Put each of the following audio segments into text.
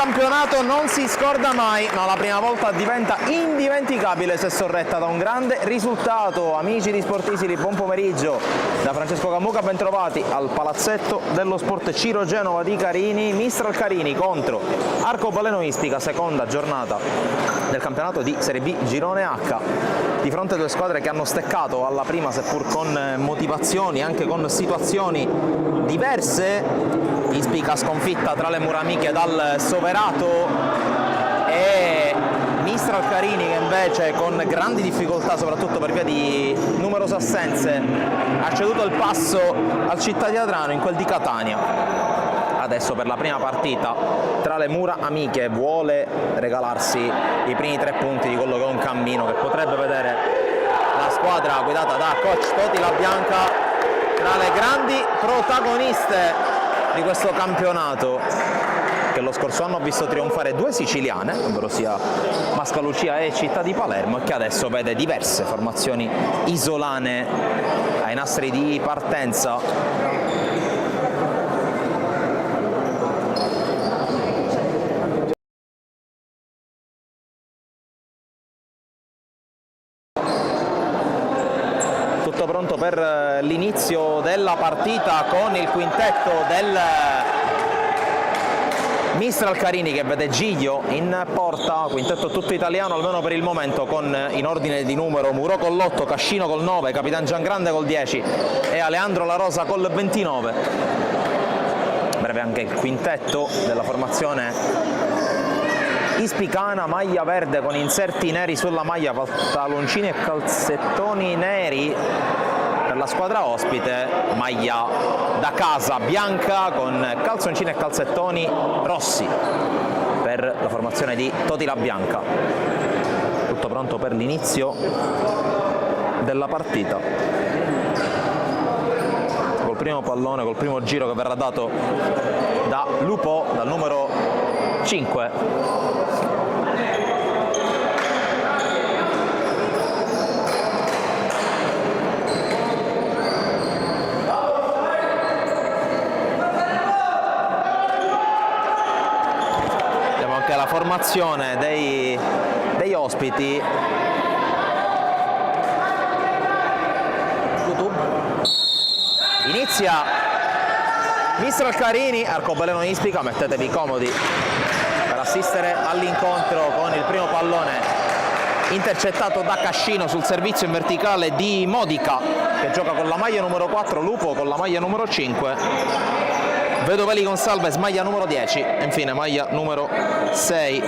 campionato non si scorda mai, ma la prima volta diventa indimenticabile se sorretta da un grande risultato. Amici di Sportisili, buon pomeriggio da Francesco Cammuca, bentrovati al palazzetto dello sport Ciro Genova di Carini. Mistral Carini contro Arcobaleno Ispica, seconda giornata del campionato di Serie B Girone H. Di fronte a due squadre che hanno steccato alla prima, seppur con motivazioni, anche con situazioni diverse. Ispica sconfitta tra le mura amiche dal Soverato e Mistral Carini che invece con grandi difficoltà, soprattutto per via di numerose assenze, ha ceduto il passo al Cittadino in quel di Catania. Adesso per la prima partita tra le mura amiche vuole regalarsi i primi 3 punti di quello che è un cammino che potrebbe vedere la squadra guidata da coach Toti Labianca tra le grandi protagoniste di questo campionato, che lo scorso anno ha visto trionfare 2 siciliane, ovvero sia Mascalucia e Città di Palermo, e che adesso vede diverse formazioni isolane ai nastri di partenza. Tutto pronto per l'inizio della partita con il quintetto del Mistral Carini che vede Giglio in porta, quintetto tutto italiano almeno per il momento, con in ordine di numero Muro con l'8, Cascino col 9, Capitan Giangrande col 10 e Aleandro La Rosa col 29. Breve anche il quintetto della formazione ispicana, maglia verde con inserti neri sulla maglia, pantaloncini e calzettoni neri per la squadra ospite, maglia da casa bianca con calzoncini e calzettoni rossi per la formazione di Toti Labianca. Tutto pronto per l'inizio della partita. Col primo pallone, col primo giro che verrà dato da Lupo, dal numero 5. La formazione degli ospiti. Inizia Mistral Carini, Arcobaleno Ispica, mettetevi comodi per assistere all'incontro con il primo pallone intercettato da Cascino sul servizio in verticale di Modica, che gioca con la maglia numero 4, Lupo con la maglia numero 5. Vedoveli Gonsalves maglia numero 10 e infine maglia numero 6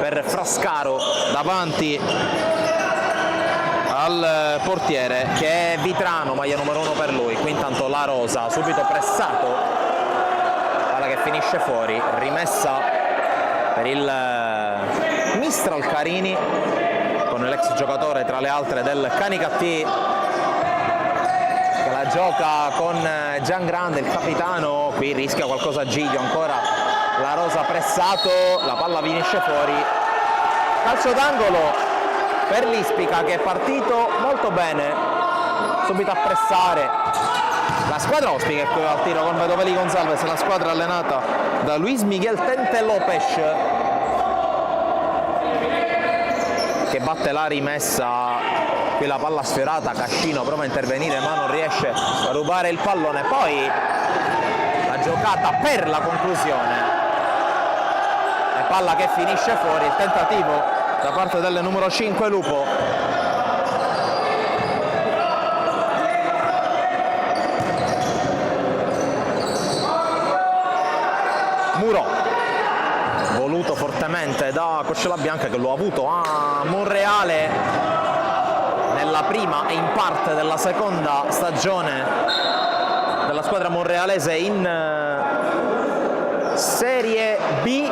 per Frascaro davanti al portiere che è Vitrano, maglia numero 1 per lui. Qui intanto La Rosa subito pressato, palla che finisce fuori, rimessa per il Mistral Carini con l'ex giocatore tra le altre del Canicattì che la gioca con Giangrande, il capitano. Qui rischia qualcosa Giglio, ancora La Rosa pressato, la palla finisce fuori. Calcio d'angolo per l'Ispica che è partito molto bene, subito a pressare. La squadra ospite è qui al tiro con Vedoveli Gonsalves, la squadra allenata da Luis Miguel Tente Lopez che batte la rimessa. Qui la palla sfiorata, Cascino prova a intervenire ma non riesce a rubare il pallone. Poi la giocata per la conclusione e palla che finisce fuori, il tentativo da parte del numero 5 Lupo. Muro voluto fortemente da coach Labianca, che lo ha avuto a Monreale nella prima e in parte della seconda stagione della squadra monrealese in Serie B.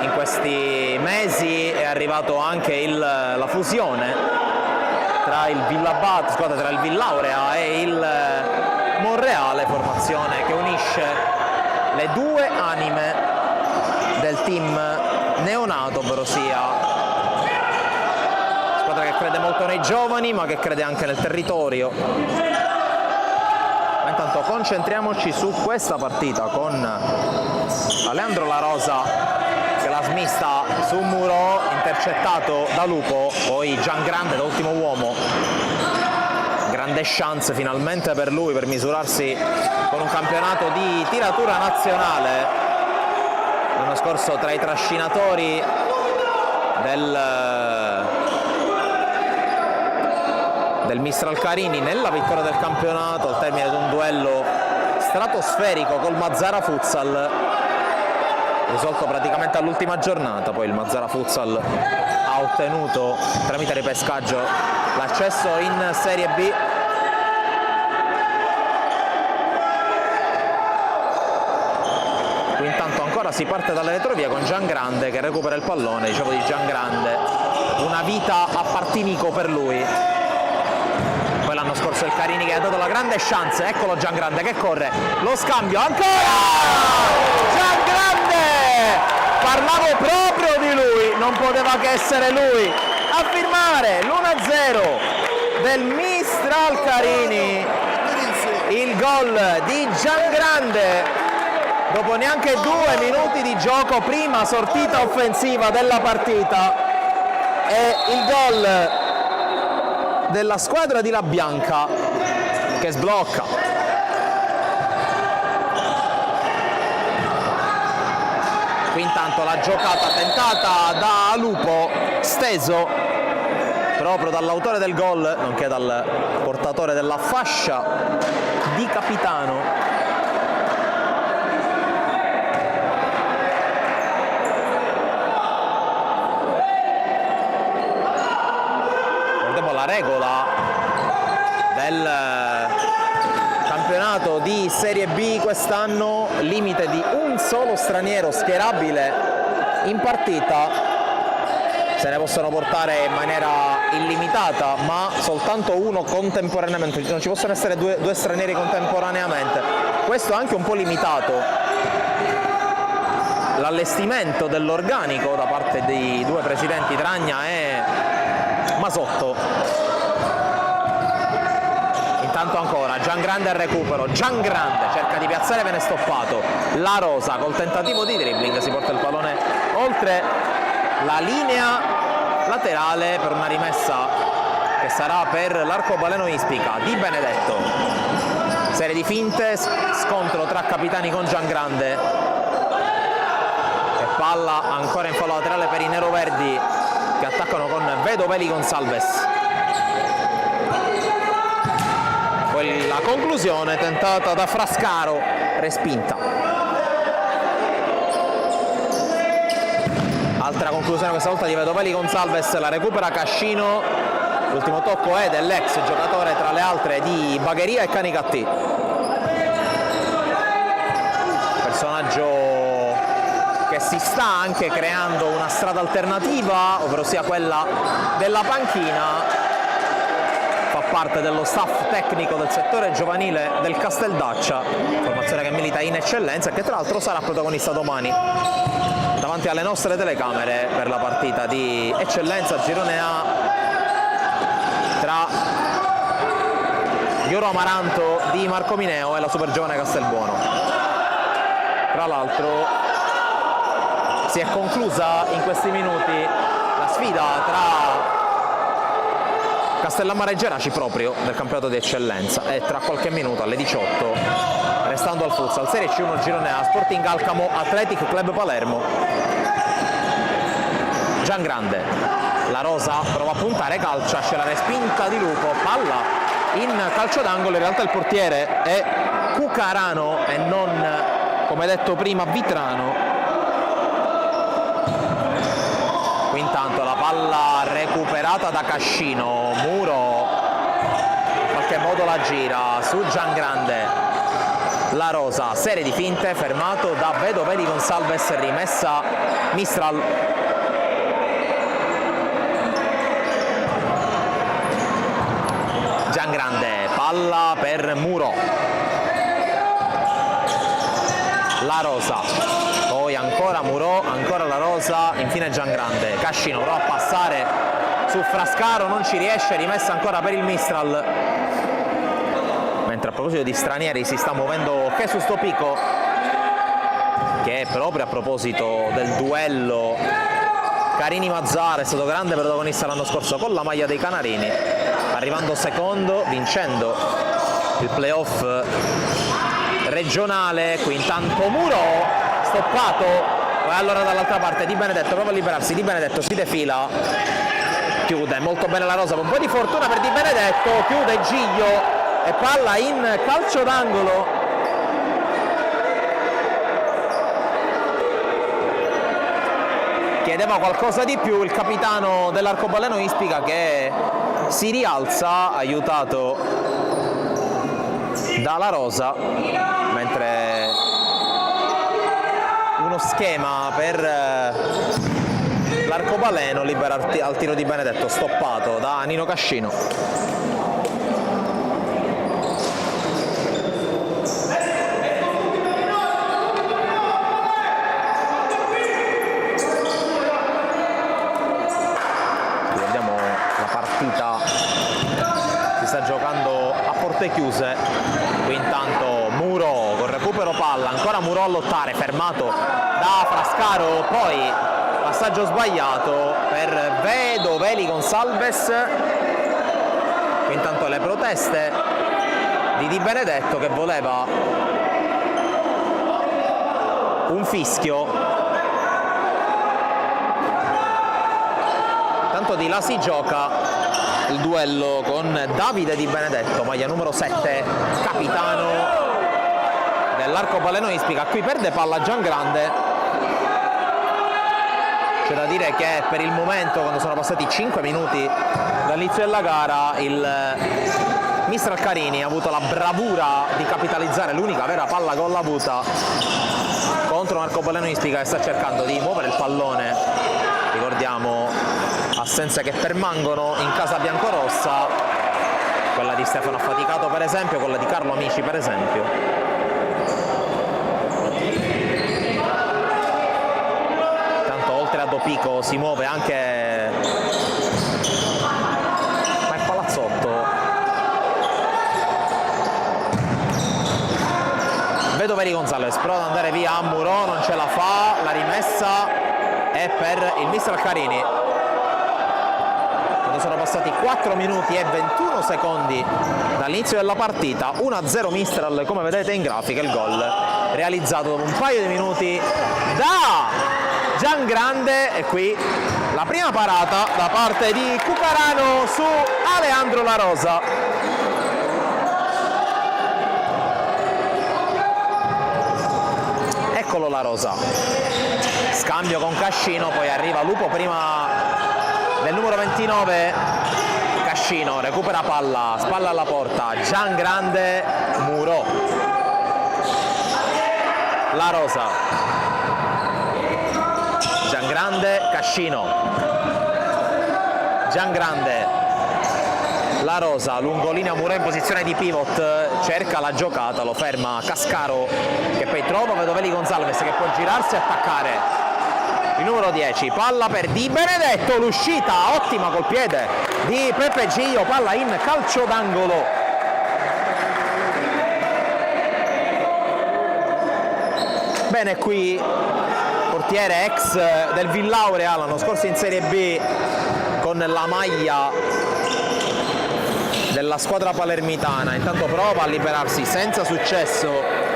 In questi mesi è arrivato anche la fusione tra il Villabat, squadra tra il Villaurea e il Monreale, formazione che unisce le due anime del team neonato, ovvero sia squadra che crede molto nei giovani ma che crede anche nel territorio. Ma intanto concentriamoci su questa partita con Alejandro La Rosa che la smista su un muro, intercettato da Lupo, poi Giangrande da ultimo uomo. Grande chance finalmente per lui per misurarsi con un campionato di tiratura nazionale. L'anno scorso tra i trascinatori del Mistral Carini nella vittoria del campionato al termine di un duello stratosferico col Mazara Futsal, risolto praticamente all'ultima giornata. Poi il Mazara Futsal ha ottenuto tramite ripescaggio l'accesso in Serie B. Qui intanto ancora si parte dalle retrovie con Giangrande che recupera il pallone. Dicevo di Giangrande, una vita a partinico per lui. Poi l'anno scorso il Carini che ha dato la grande chance, eccolo Giangrande che corre, lo scambio ancora! Giangrande! Parlavo proprio di lui, non poteva che essere lui a firmare l'1-0 del Mistral Carini, il gol di Giangrande dopo neanche 2 minuti di gioco, prima sortita offensiva della partita, e il gol della squadra di La Bianca che sblocca. Qui intanto la giocata tentata da Lupo, steso proprio dall'autore del gol, nonché dal portatore della fascia di capitano. La regola del campionato di Serie B quest'anno, limite di un solo straniero schierabile in partita. Se ne possono portare in maniera illimitata, ma soltanto uno contemporaneamente, non ci possono essere due stranieri contemporaneamente. Questo è anche un po' limitato l'allestimento dell'organico da parte dei due presidenti Tragna e Masotto. Intanto ancora Giangrande al recupero, Giangrande cerca di piazzare, viene stoppato. La Rosa col tentativo di dribbling si porta il pallone oltre la linea laterale per una rimessa che sarà per l'arcobaleno Ispica di Benedetto. Serie di finte, scontro tra capitani con Giangrande e palla ancora in fallo laterale per i neroverdi che attaccano con Vedoveli Gonsalves. Poi la conclusione tentata da Frascaro, respinta. Altra conclusione questa volta di Vedoveli Gonsalves, la recupera Cascino. L'ultimo tocco è dell'ex giocatore tra le altre di Bagheria e Canicattì. Personaggio che si sta anche creando una strada alternativa, ovvero sia quella della panchina. Fa parte dello staff tecnico del settore giovanile del Casteldaccia, formazione che milita in eccellenza e che tra l'altro sarà protagonista domani davanti alle nostre telecamere per la partita di eccellenza girone A tra Gli Oro Amaranto di Marco Mineo e la Super Giovane Castelbuono. Tra l'altro si è conclusa in questi minuti la sfida tra Castellammare e Geraci proprio del campionato di eccellenza, e tra qualche minuto alle 18, restando al futsal, Serie C1 girone A, Sporting Alcamo Athletic Club Palermo. Giangrande, La Rosa prova a puntare, calcia, c'è la respinta di Lupo, palla in calcio d'angolo. In realtà il portiere è Cucarano e non, come detto prima, Vitrano. Qui intanto la palla recuperata da Cascino, Muro in qualche modo la gira su Giangrande. La Rosa, serie di finte, fermato da Vedoveli Gonsalves, rimessa Mistral. Giangrande, palla per Muro. La Rosa, poi ancora Muro, ancora La Rosa, infine Giangrande. Cascino prova a passare su Frascaro, non ci riesce, rimessa ancora per il Mistral. mentre a proposito di stranieri si sta muovendo Jesus Topico, che proprio a proposito del duello Carini-Mazzara è stato grande protagonista l'anno scorso con la maglia dei Canarini, arrivando secondo, vincendo il playoff regionale. Qui intanto Muro stoppato, e allora dall'altra parte Di Benedetto prova a liberarsi, Di Benedetto si defila, chiude molto bene la rosa, con un po' di fortuna per Di Benedetto, chiude Giglio e palla in calcio d'angolo. Chiedeva qualcosa di più il capitano dell'Arcobaleno Ispica, che si rialza aiutato dalla rosa, mentre uno schema per l'Arcobaleno libera al tiro di Benedetto, stoppato da Nino Cascino. Si sta giocando a porte chiuse. Qui intanto Muro con recupero palla, ancora Muro a lottare, fermato da Frascaro, poi passaggio sbagliato per Vedoveli Gonsalves. Qui intanto le proteste di Di Benedetto, che voleva un fischio. Tanto di là si gioca il duello con Davide Di Benedetto, maglia numero 7, capitano dell'Arcobaleno Ispica. Qui perde palla Giangrande. C'è da dire che per il momento, quando sono passati 5 minuti dall'inizio della gara, il Mistral Carini ha avuto la bravura di capitalizzare l'unica vera palla gol avuta contro un Arcobaleno Ispica che sta cercando di muovere il pallone. Ricordiamo assenze che permangono in casa biancorossa, quella di Stefano Affaticato per esempio, quella di Carlo Amici per esempio. Tanto oltre a Dopico si muove anche Mike Palazzotto. Vedoveri Gonzalez prova ad andare via a Muro, non ce la fa, la rimessa è per il Mistral Carini. Sono passati 4 minuti e 21 secondi dall'inizio della partita, 1-0 Mistral, come vedete in grafica. Il gol realizzato dopo un paio di minuti da Giangrande, e qui la prima parata da parte di Cucarano su Aleandro La Rosa. Eccolo La Rosa, scambio con Cascino, poi arriva Lupo prima del numero 29, Cascino recupera palla, spalla alla porta, Giangrande, Muro, La Rosa, Giangrande, Cascino, Giangrande, La Rosa, lungolinea Muro in posizione di pivot, cerca la giocata, lo ferma Cascaro, che poi trova Vedoveli Gonzalves, che può girarsi e attaccare. Il numero 10, palla per Di Benedetto, l'uscita ottima col piede di Peppe Giglio, palla in calcio d'angolo. Bene, qui portiere ex del Villaurea l'anno scorso in Serie B con la maglia della squadra palermitana, intanto prova a liberarsi senza successo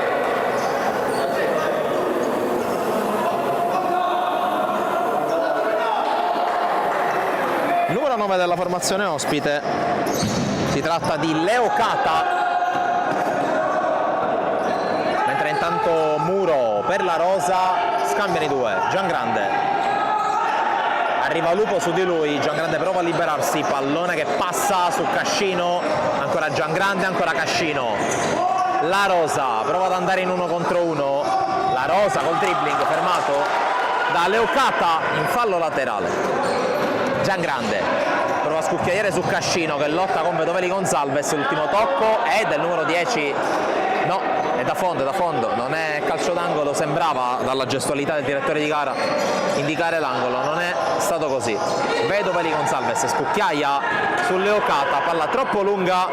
il numero 9 della formazione ospite. Si tratta di Leo Cata, mentre intanto Muro per La Rosa, scambiano i due. Giangrande, arriva Lupo su di lui, Giangrande prova a liberarsi, pallone che passa su Cascino, ancora Giangrande, ancora Cascino. La Rosa prova ad andare in 1 contro 1, La Rosa col dribbling fermato da Leo Cata in fallo laterale. Giangrande prova a scucchiaiare su Cascino, che lotta con Vedoveli Gonzalves, l'ultimo tocco è del numero 10, no, è da fondo, non è calcio d'angolo, sembrava dalla gestualità del direttore di gara indicare l'angolo, non è stato così. Vedoveli Gonzalves scucchiaia su Leo Cata, palla troppo lunga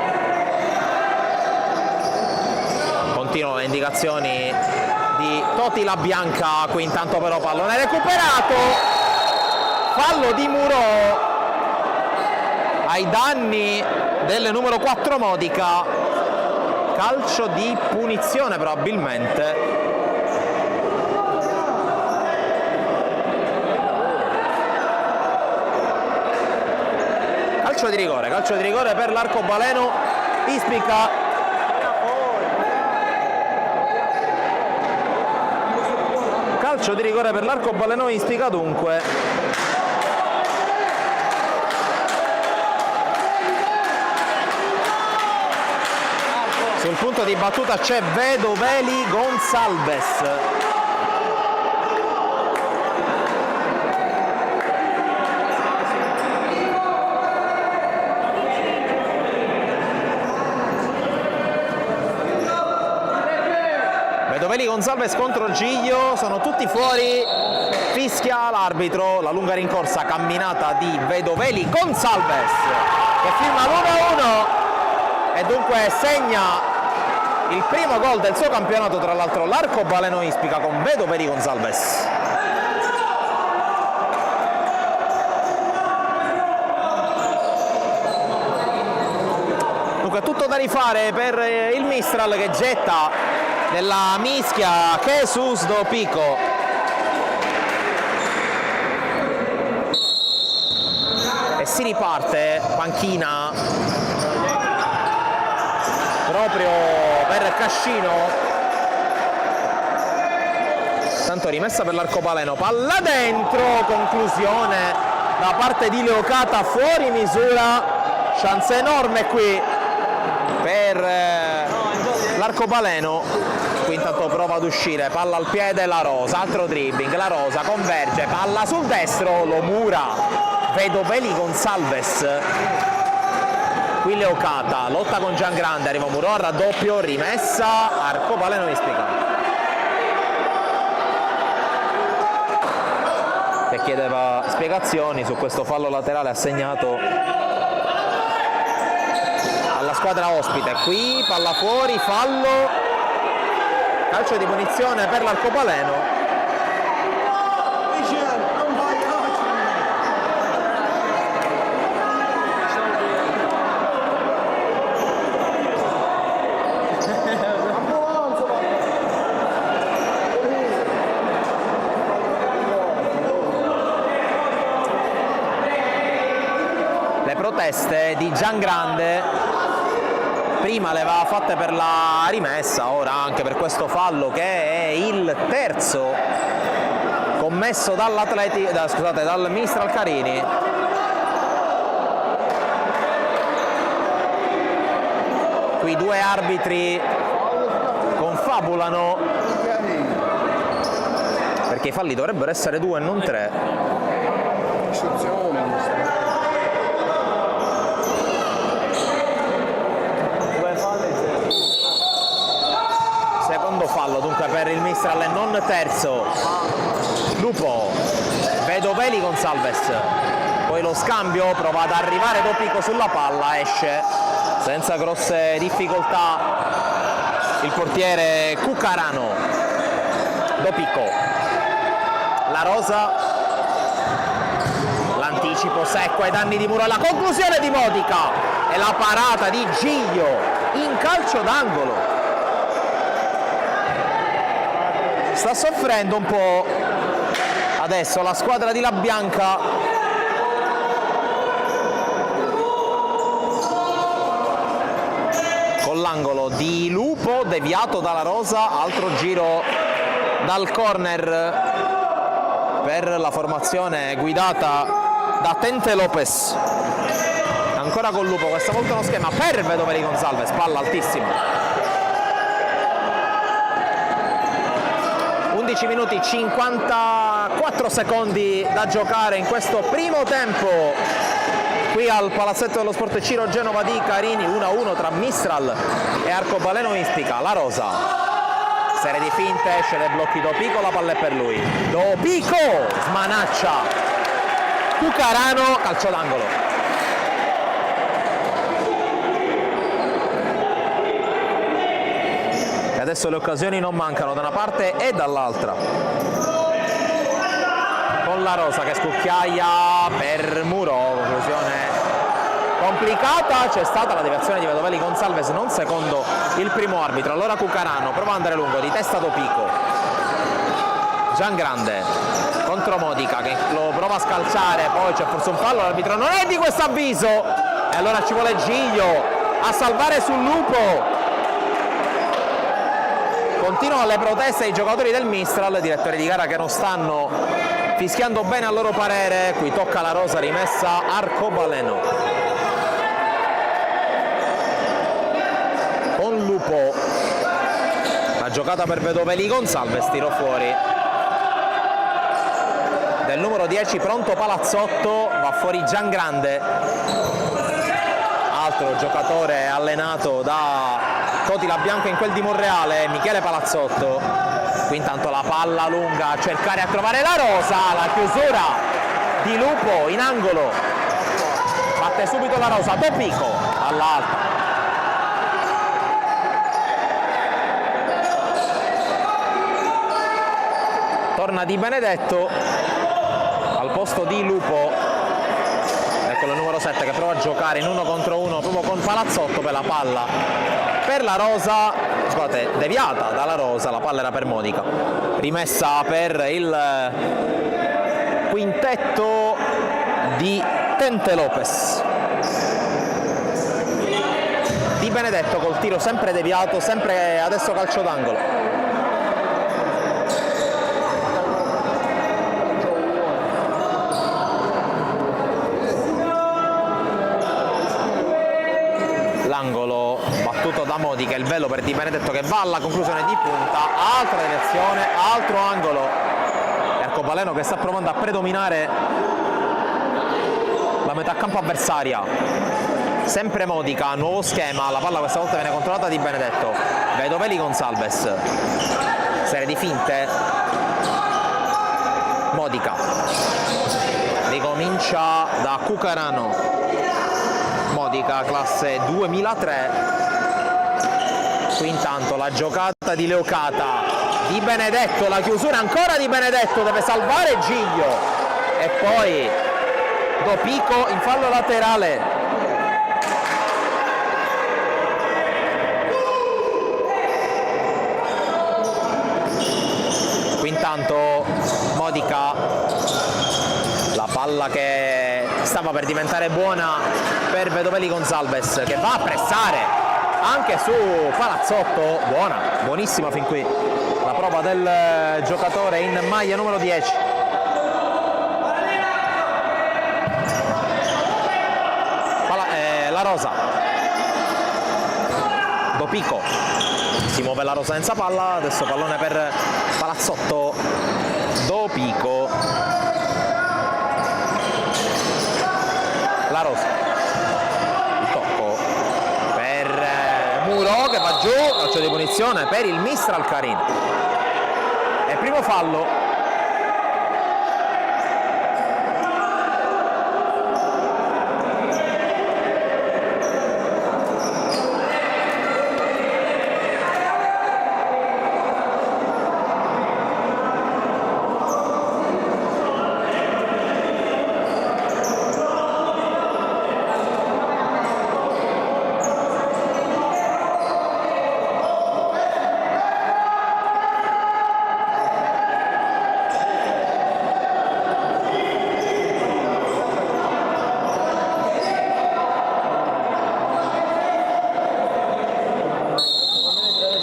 continuano le indicazioni di Toti La Bianca. Qui intanto però pallone recuperato, fallo di Murò ai danni del numero 4 Modica, calcio di punizione probabilmente. Calcio di rigore per l'arcobaleno Ispica. Calcio di rigore per l'arcobaleno Ispica dunque. Sul punto di battuta c'è Vedoveli Gonçalves. Vedoveli Gonçalves contro Giglio, sono tutti fuori, fischia l'arbitro, la lunga rincorsa camminata di Vedoveli Gonçalves che firma l'1-1 e dunque segna il primo gol del suo campionato, tra l'altro l'arcobaleno Ispica con Vedoveli Gonçalves. Dunque tutto da rifare per il Mistral che getta nella mischia Jesus do Pico. E si riparte, panchina proprio per Cascino. Tanto rimessa per l'arcobaleno, palla dentro, conclusione da parte di Leocata fuori misura, chance enorme qui per l'arcobaleno. Qui intanto prova ad uscire, palla al piede La Rosa, altro dribbling, La Rosa converge, palla sul destro, lo mura Vedoveli Gonçalves. Qui Leocata, lotta con Giangrande, arriva Murò, raddoppio, rimessa, arcobaleno Ispica. Che chiedeva spiegazioni su questo fallo laterale assegnato alla squadra ospite. Qui palla fuori, fallo, calcio di punizione per l'arcobaleno. Proteste di Giangrande, prima le aveva fatte per la rimessa, ora anche per questo fallo che è il terzo commesso dal Mistral Carini. Qui due arbitri confabulano perché i falli dovrebbero essere 2 e non 3. Secondo fallo dunque per il Mistral e non terzo. Lupo, Vedoveli Gonçalves, poi lo scambio, prova ad arrivare Do Pico sulla palla, esce senza grosse difficoltà il portiere Cucarano. Do Pico, La Rosa, l'anticipo secco ai danni di Murò, la conclusione di Modica e la parata di Giglio in calcio d'angolo. Sta soffrendo un po' adesso la squadra di La Bianca. Con l'angolo di Lupo deviato dalla Rosa, altro giro dal corner per la formazione guidata da Tente Lopez. Ancora con Lupo, questa volta uno schema per Vedoveli Gonçalves, palla altissima. 11 minuti 54 secondi da giocare in questo primo tempo qui al Palazzetto dello Sport Ciro Genova di Carini. 1-1 tra Mistral e arcobaleno Ispica. La Rosa, serie di finte, esce dai blocchi Do Pico, la palla è per lui. Do Pico smanaccia Cucarano, calcio d'angolo. e adesso le occasioni non mancano da una parte e dall'altra. Con la Rosa che scucchiaia per Muro, conclusione complicata, c'è stata la deviazione di Vedovelli Gonsalves non secondo il primo arbitro. Allora Cucarano prova ad andare lungo, di testa Dopico, Giangrande contro Modica che lo prova a scalciare, poi c'è forse un fallo, l'arbitro non è di questo avviso e allora ci vuole Giglio a salvare sul Lupo. Continuano le proteste ai giocatori del Mistral, direttori di gara che non stanno fischiando bene a loro parere. Qui tocca la Rosa, rimessa Arcobaleno con Lupo, la giocata per Vedovelli Gonsalves, tiro fuori del numero 10, pronto Palazzotto, va fuori Giangrande, altro giocatore allenato da Toti Labianca in quel di Monreale, Michele Palazzotto. Qui intanto la palla lunga a cercare a trovare la Rosa, la chiusura di Lupo in angolo, batte subito la Rosa, Dopico all'alta. Torna Di Benedetto al posto di Lupo, ecco il numero 7 che prova a giocare in 1 contro 1 proprio con Palazzotto per la palla per la Rosa, scusate, deviata dalla Rosa, la palla era per Modica, rimessa per il quintetto di Tente Lopez. Di Benedetto col tiro sempre deviato, sempre adesso calcio d'angolo. L'angolo battuto da Modica, il velo per Di Benedetto che va alla conclusione di punta, altra direzione, altro angolo, Arcobaleno che sta provando a predominare la metà campo avversaria, sempre Modica, nuovo schema, la palla questa volta viene controllata da Di Benedetto, Vedovelli Gonsalves, serie di finte, Modica, ricomincia da Cucarano, Modica classe 2003, qui intanto la giocata di Leocata, Di Benedetto, la chiusura ancora Di Benedetto, deve salvare Giglio e poi Dopico in fallo laterale. Qui intanto Modica, la palla che stava per diventare buona per Vedovelli Gonsalves che va a pressare anche su Palazzotto, buonissima fin qui la prova del giocatore in maglia numero 10. La Rosa, Dopico, si muove la Rosa senza palla, adesso pallone per Palazzotto, Dopico, la Rosa, il tocco per Muro che va giù, calcio di punizione per il Mistral Carin e primo fallo.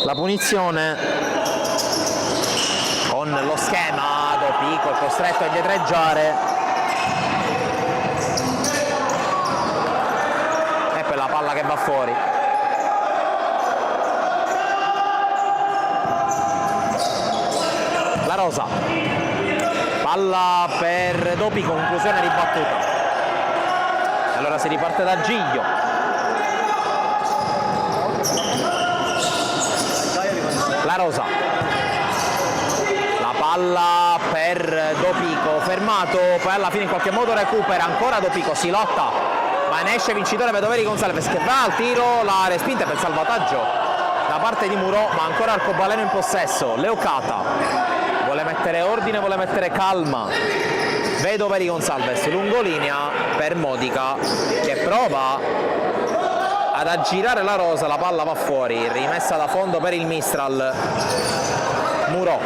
La punizione con lo schema, Dopico costretto a indietreggiare e per la palla che va fuori. La Rosa, palla per Dopico, conclusione ribattuta. Allora si riparte da Giglio. La Rosa, la palla per Dopico, fermato, poi alla fine in qualche modo recupera, ancora Dopico, si lotta, ma ne esce vincitore Vedovelli Gonsalves che va al tiro, la respinta per salvataggio da parte di Murò, ma ancora Arcobaleno in possesso. Leocata vuole mettere ordine, vuole mettere calma. Vedo per Gonzalez, lungolinea per Modica che prova ad aggirare la rosa, la palla va fuori, rimessa da fondo per il Mistral. Murò.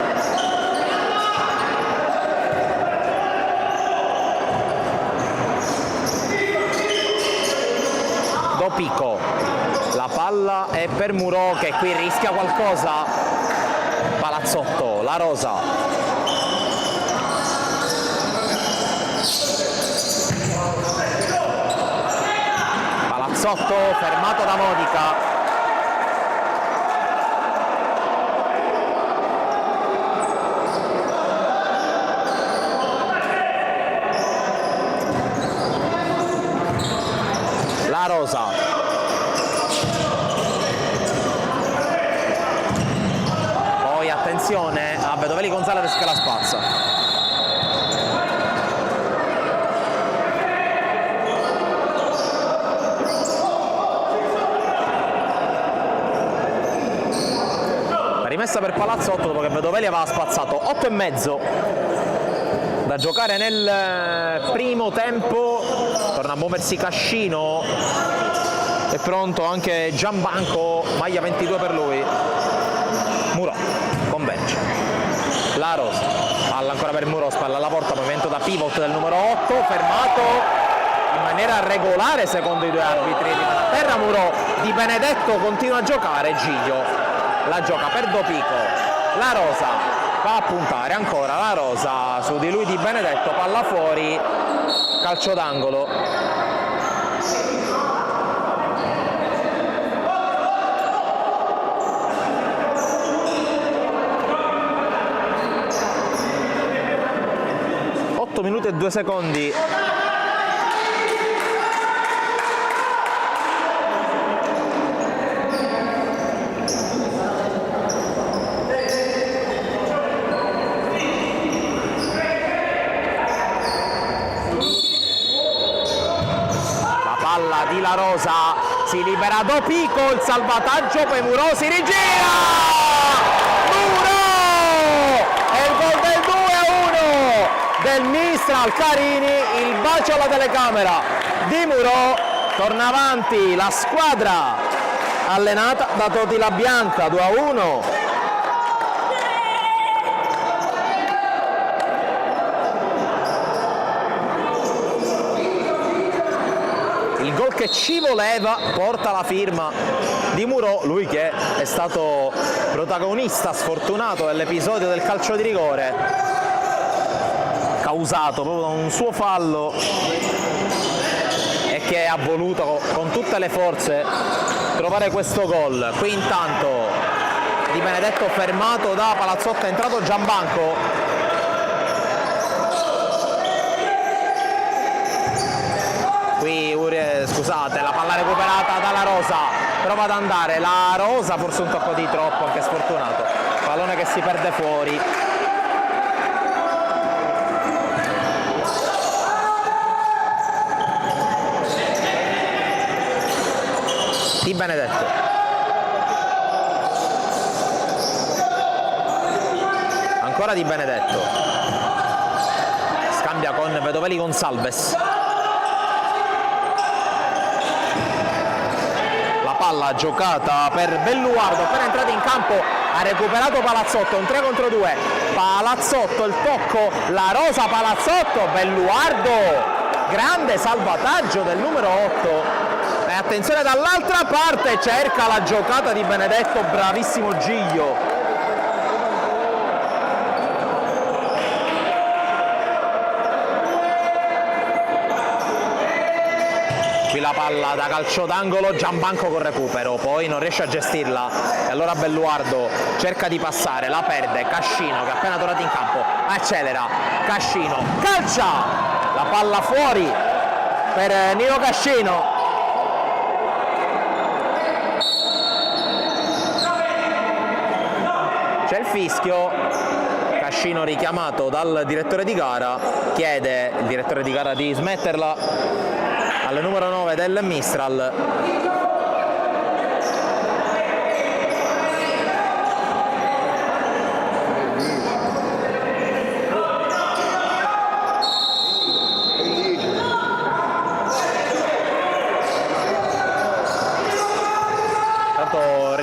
Dopico, la palla è per Murò che qui rischia qualcosa. Palazzotto, la rosa. Palazzotto fermato da Modica. La rosa. Poi attenzione a Bedovelli Gonzalez che la spazza. Rimessa per Palazzotto dopo che Bedovelli aveva spazzato. 8,5 da giocare nel primo tempo. Torna a muoversi Cascino, è pronto anche Gianbanco, maglia 22 per lui. Murò converge. La rosa, palla ancora per Murò, spalla alla porta, movimento da pivot del numero 8, fermato in maniera regolare secondo i due arbitri. A terra Murò, Di Benedetto continua a giocare, Giglio la gioca per Dopico. La rosa va a puntare ancora, la rosa su di lui Di Benedetto, palla fuori, calcio d'angolo. Minuti e 2 secondi. La palla di La Rosa, si libera Dopico, il salvataggio, poi Murò si rigira. Murò! È il gol del 2-1 del Mistral Carini, il bacio alla telecamera di Murò. Torna avanti la squadra allenata da Toti La Bianca, 2-1. Il gol che ci voleva porta la firma di Murò, lui che è stato protagonista sfortunato dell'episodio del calcio di rigore causato proprio da un suo fallo e che ha voluto con tutte le forze trovare questo gol. Qui intanto Di Benedetto fermato da Palazzotto, è entrato Gianbanco. Qui scusate, la palla recuperata dalla Rosa, prova ad andare la Rosa, forse un tocco di troppo, anche sfortunato, pallone che si perde fuori. Di Benedetto, ancora Di Benedetto, scambia con Bedovelli Gonzalez. La palla giocata per Belluardo, appena entrato in campo ha recuperato Palazzotto, un 3 contro 2, Palazzotto, il tocco, la Rosa, Palazzotto, Belluardo, grande salvataggio del numero 8. E attenzione dall'altra parte, cerca la giocata di Benedetto, bravissimo Giglio. Qui la palla da calcio d'angolo, Gianbanco col recupero, poi non riesce a gestirla e allora Belluardo cerca di passare, la perde, Cascino che è appena tornato in campo, accelera, Cascino, calcia, la palla fuori per Nino Cascino. C'è il fischio, Cascino richiamato dal direttore di gara, chiede il direttore di gara di smetterla al numero 9 del Mistral.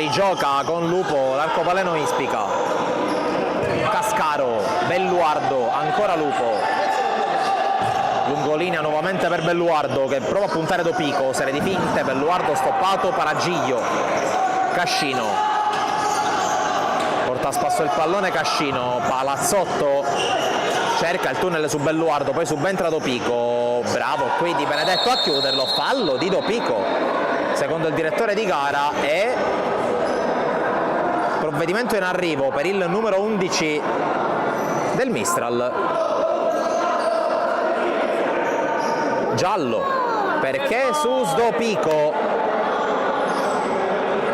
rigioca con Lupo l'arcopaleno Ispica. Cascaro, Belluardo, ancora Lupo. Lungolinea nuovamente per Belluardo che prova a puntare Dopico, serie di finte, Belluardo stoppato, Paragiglio. Cascino porta a spasso il pallone, Cascino, Palazzotto cerca il tunnel su Belluardo, poi subentra Dopico, bravo qui Di Benedetto a chiuderlo, fallo di Dopico secondo il direttore di gara e provvedimento in arrivo per il numero 11 del Mistral. Giallo perché su Dopico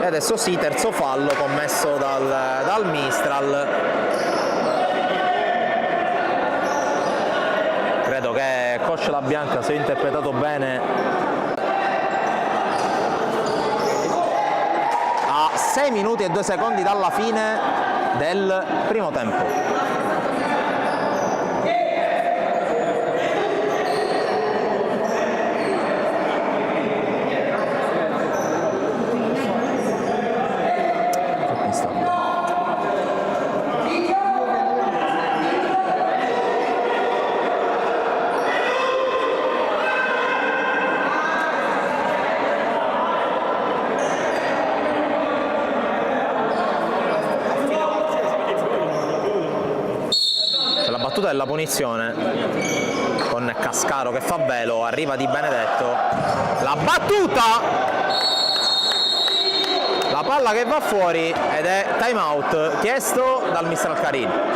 e adesso sì, terzo fallo commesso dal Mistral. Credo che Coach La Bianca, se ho interpretato bene, a 6 minuti e 2 secondi dalla fine del primo tempo. Della punizione con Cascaro che fa velo, arriva Di Benedetto, la battuta, la palla che va fuori ed è time out chiesto dal Mistral Carini.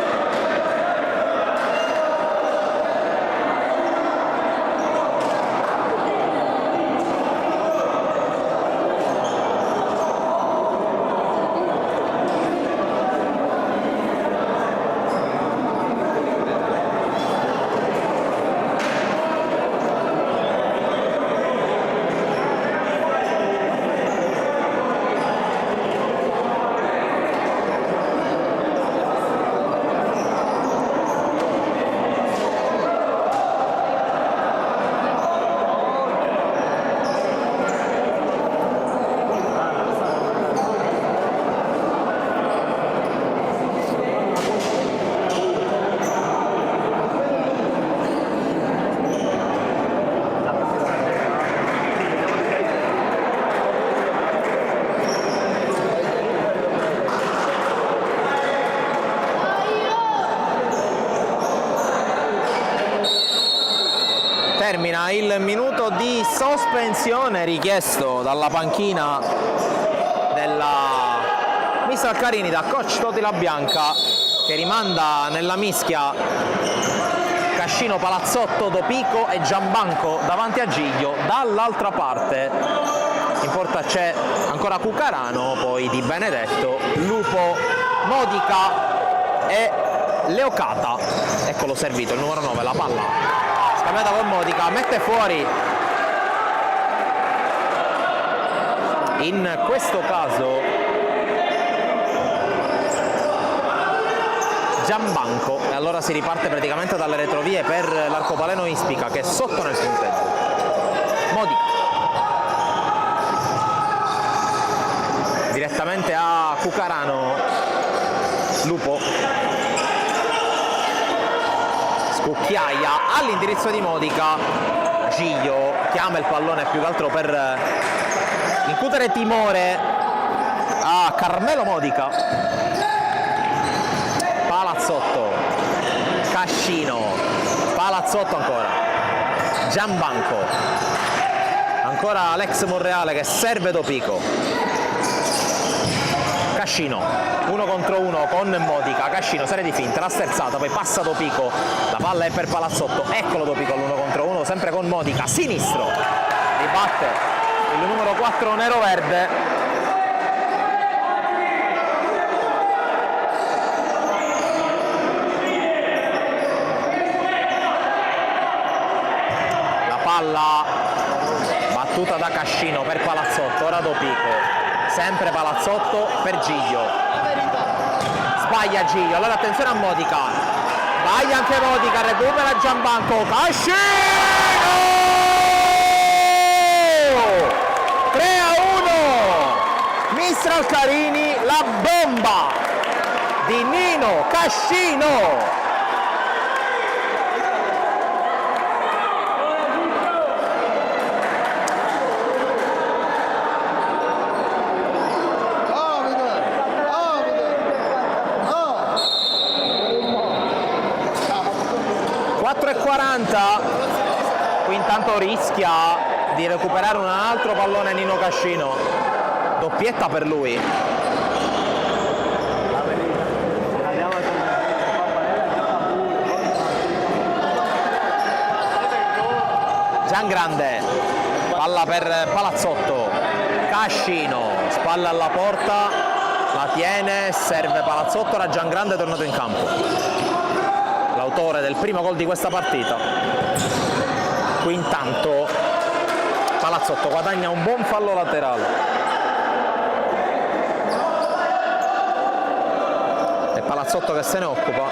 Termina il minuto di sospensione richiesto dalla panchina della Mistral Carini da coach Toti La Bianca, che rimanda nella mischia Cascino, Palazzotto, Dopico e Giambanco davanti a Giglio. Dall'altra parte in porta c'è ancora Cucarano, poi Di Benedetto, Lupo, Modica e Leocata. Eccolo servito il numero 9, la palla scambiata con Modica, mette fuori in questo caso Giambanco, e allora si riparte praticamente dalle retrovie per l'arcopaleno Ispica che è sotto nel punteggio. Modica direttamente a Cucarano, Lupo, scucchiaia all'indirizzo di Modica, Giglio chiama il pallone più che altro per incutere timore a Carmelo Modica. Palazzotto, Cascino, Palazzotto ancora, Giambanco, ancora Alex Monreale che serve Dopico, Cascino, 1 contro 1 con Modica, Cascino serie di finte, la sterzata, poi passa Dopico, la palla è per Palazzotto, eccolo Dopico all'1 contro 1, sempre con Modica, sinistro, ribatte il numero 4 nero-verde. Palla battuta da Cascino per Palazzotto, ora Dopico, sempre Palazzotto per Giglio, sbaglia Giglio, allora attenzione a Modica, sbaglia anche Modica, recupera Giambanco, Cascino! 3-1, Mistral Volcarini, la bomba di Nino Cascino. Qui intanto rischia di recuperare un altro pallone Nino Cascino, doppietta per lui. Giangrande, palla per Palazzotto, Cascino, spalla alla porta, la tiene, serve Palazzotto, era Giangrande tornato in campo. L'autore del primo gol di questa partita. Qui intanto Palazzotto guadagna un buon fallo laterale. E Palazzotto che se ne occupa.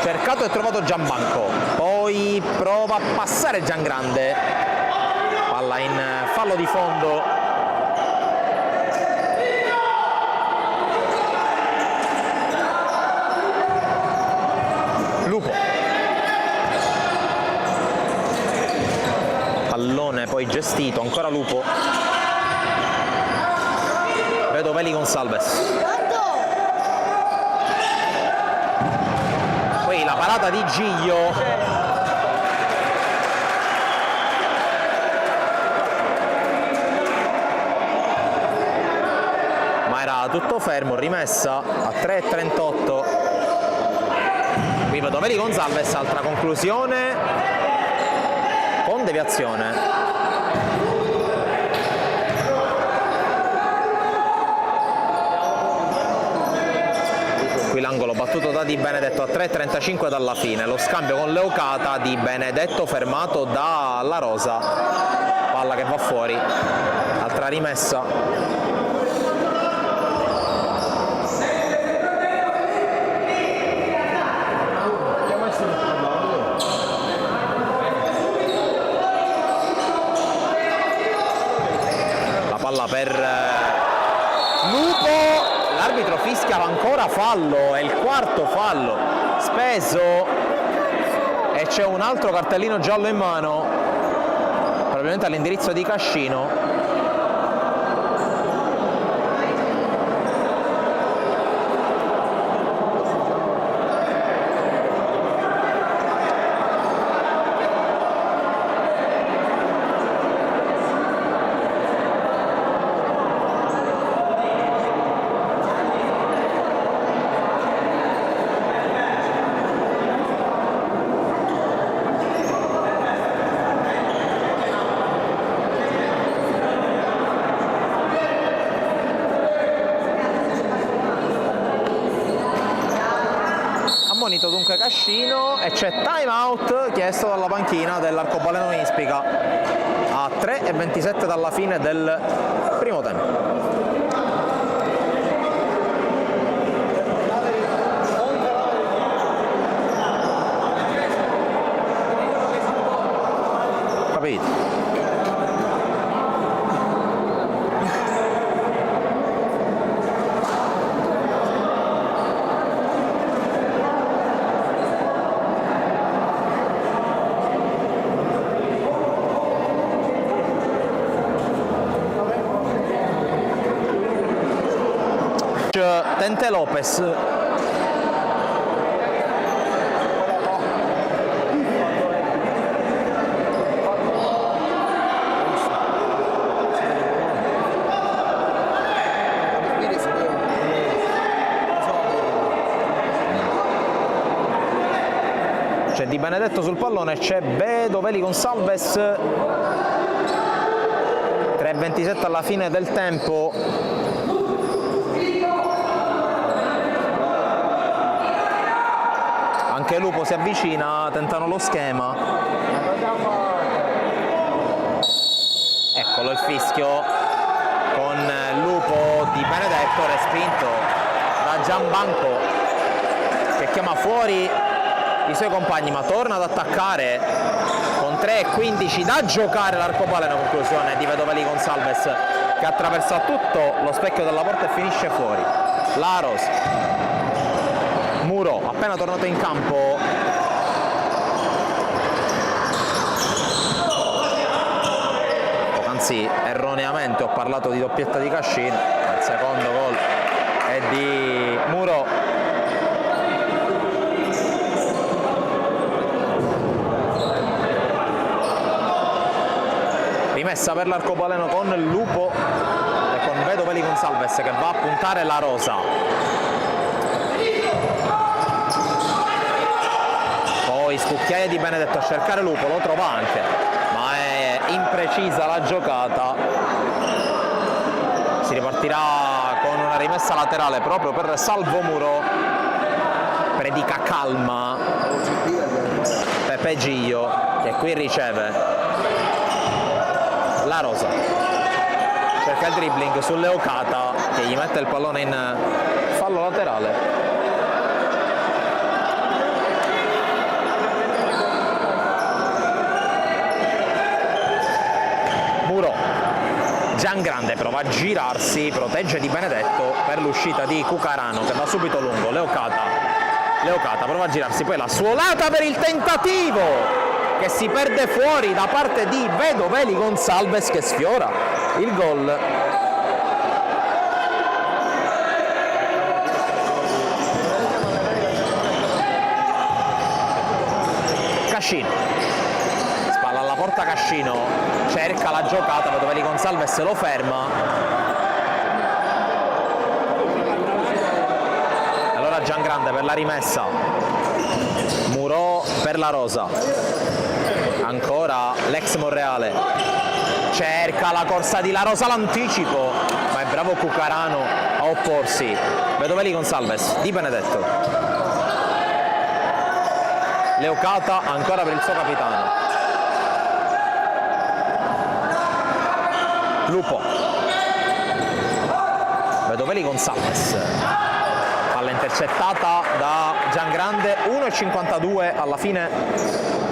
Cercato e trovato Gianbanco. Poi prova a passare Giangrande. Palla in fallo di fondo. Lupo, pallone poi gestito, ancora Lupo, Bedoveli Gonsalves, poi la parata di Giglio, ma era tutto fermo, rimessa a 3:38. Qui Bedoveli Gonsalves, altra conclusione con deviazione. Qui l'angolo battuto da Di Benedetto a 3:35 dalla fine, lo scambio con Leocata, Di Benedetto fermato da La Rosa, palla che va fuori, altra rimessa. Per Lupo, l'arbitro fischiava ancora fallo, è il quarto fallo speso e c'è un altro cartellino giallo in mano, probabilmente all'indirizzo di Cascino. Dunque Cascino e c'è time out chiesto dalla panchina dell'Arcobaleno Ispica a 3:27 dalla fine del primo tempo. Capito? Tente Lopez, c'è Di Benedetto sul pallone, c'è Bedoveli Gonsalves, 3:27 alla fine del tempo. Anche Lupo si avvicina, tentano lo schema. Eccolo il fischio con Lupo, Di Benedetto respinto da Gianbanco che chiama fuori i suoi compagni, ma torna ad attaccare con 3:15 da giocare l'arcobaleno. Conclusione di Vedovelli Gonçalves che attraversa tutto lo specchio della porta e finisce fuori. Laros, Muro appena tornato in campo, anzi erroneamente ho parlato di doppietta di Cascin, il secondo gol è di Muro. Rimessa per l'arcobaleno con Lupo e con Vedovelli Gonçalves che va a puntare la rosa. Poi scucchiaia di Benedetto a cercare Lupo, lo trova anche, ma è imprecisa la giocata. Si ripartirà con una rimessa laterale proprio per Salvo Muro. Predica calma Pepe Giglio che qui riceve. La rosa cerca il dribbling su Leocata che gli mette il pallone in fallo laterale. Muro, Giangrande prova a girarsi, protegge Di Benedetto per l'uscita di Cucarano che va subito lungo. Leocata prova a girarsi, poi la suolata per il tentativo che si perde fuori da parte di Vedovelli Gonçalves che sfiora il gol. Cascino, spalla alla porta Cascino, cerca la giocata, Vedovelli Gonçalves lo ferma. Allora Giangrande per la rimessa, Muro per la rosa. Ancora l'ex Monreale, cerca la corsa di La Rosa, l'anticipo, ma è bravo Cucarano a opporsi. Vedovelli Gonçalves, Di Benedetto, Leocata ancora per il suo capitano. Lupo, Vedovelli Gonçalves, palla intercettata da Giangrande. 1:52 alla fine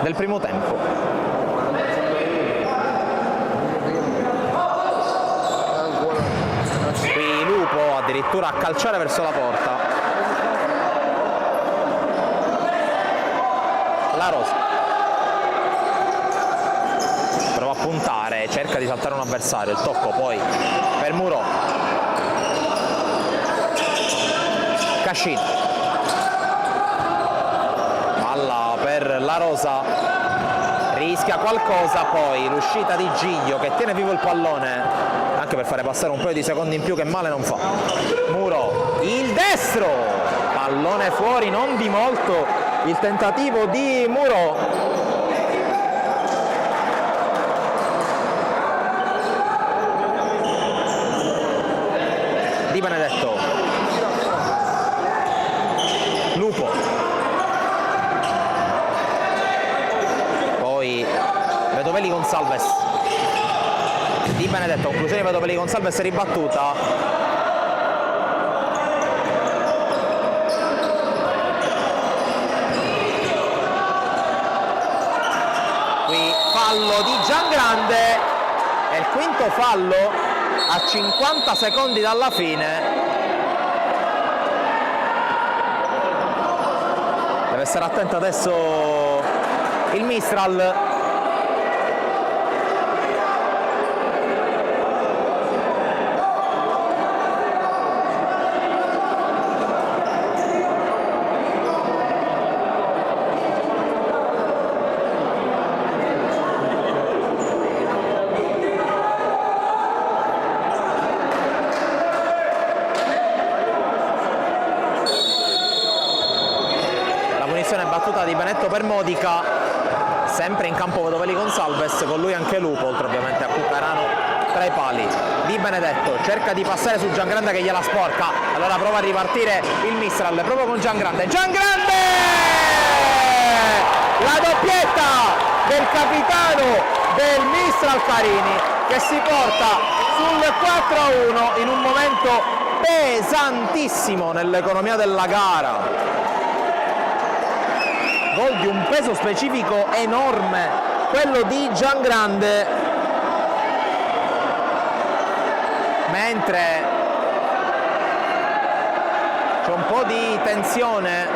del primo tempo. Qui Lupo addirittura a calciare verso la porta. La rosa prova a puntare, cerca di saltare un avversario, il tocco poi per Muro. Cascino, palla per La Rosa, rischia qualcosa, poi l'uscita di Giglio che tiene vivo il pallone anche per fare passare un paio di secondi in più che male non fa. Muro, il destro, pallone fuori, non di molto il tentativo di Muro. Di Benedetto, Lupo, poi Vedovelli Gonçalves, Di Benedetto, conclusione di Vedovelli Gonçalves ribattuta. Qui fallo di Giangrande, è il quinto fallo a 50 secondi dalla fine. Deve essere attento adesso il Mistral. Battuta di Benedetto per Modica, sempre in campo Vedovelli Gonçalves, con lui anche Lupo, oltre ovviamente a Cucarano tra i pali. Di Benedetto cerca di passare su Giangrande che gliela sporca, allora prova a ripartire il Mistral proprio con Giangrande. Giangrande! La doppietta del capitano del Mistral Carini che si porta sul 4-1 in un momento pesantissimo nell'economia della gara. Gol di un peso specifico enorme, quello di Giangrande, mentre c'è un po' di tensione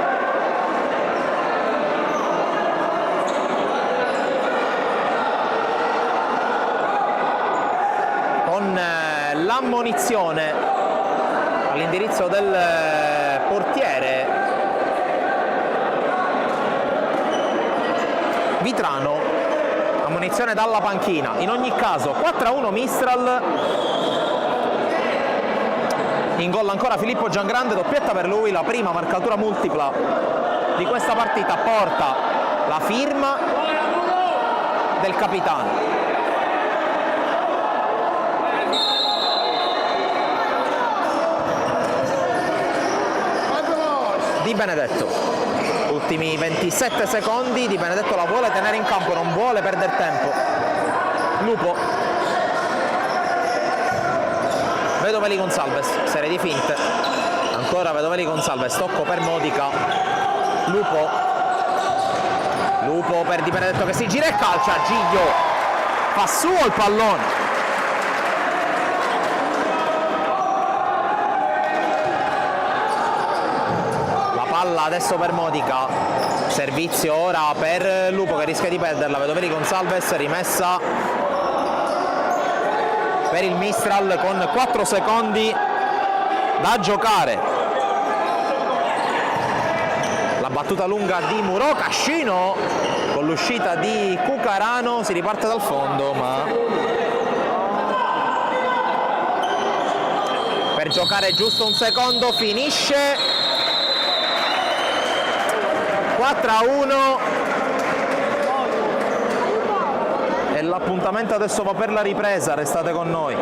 con l'ammonizione all'indirizzo del portiere Vitrano, ammonizione dalla panchina. In ogni caso 4-1 Mistral, in gol ancora Filippo Giangrande, doppietta per lui, la prima marcatura multipla di questa partita, porta la firma del capitano. Di Benedetto, ultimi 27 secondi, Di Benedetto la vuole tenere in campo, non vuole perdere tempo. Lupo, Vedoveli Gonsalves, serie di finte, ancora Vedoveli Gonsalves, tocco per Modica, Lupo per Di Benedetto che si gira e calcia, Giglio fa suo il pallone. Palla adesso per Modica, servizio ora per Lupo che rischia di perderla, Vedoveli Gonsalves, rimessa per il Mistral con 4 secondi da giocare. La battuta lunga di Muro, Cascino con l'uscita di Cucarano, si riparte dal fondo, ma per giocare giusto un secondo finisce 4-1 e l'appuntamento adesso va per la ripresa, restate con noi.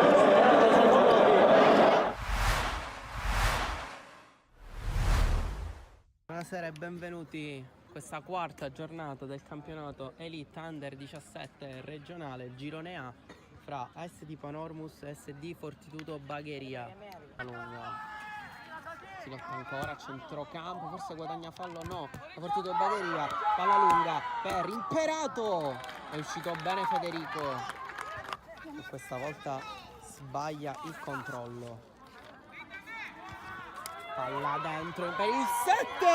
Buonasera e benvenuti a questa quarta giornata del campionato Elite Under 17 regionale Girone A fra SD Panormus e SD Fortitudo Bagheria. Si lotta ancora, centrocampo, forse guadagna fallo, no, la Fortitudo Bagheria, palla lunga per Imperato, è uscito bene Federico e questa volta sbaglia il controllo. Palla dentro per il 7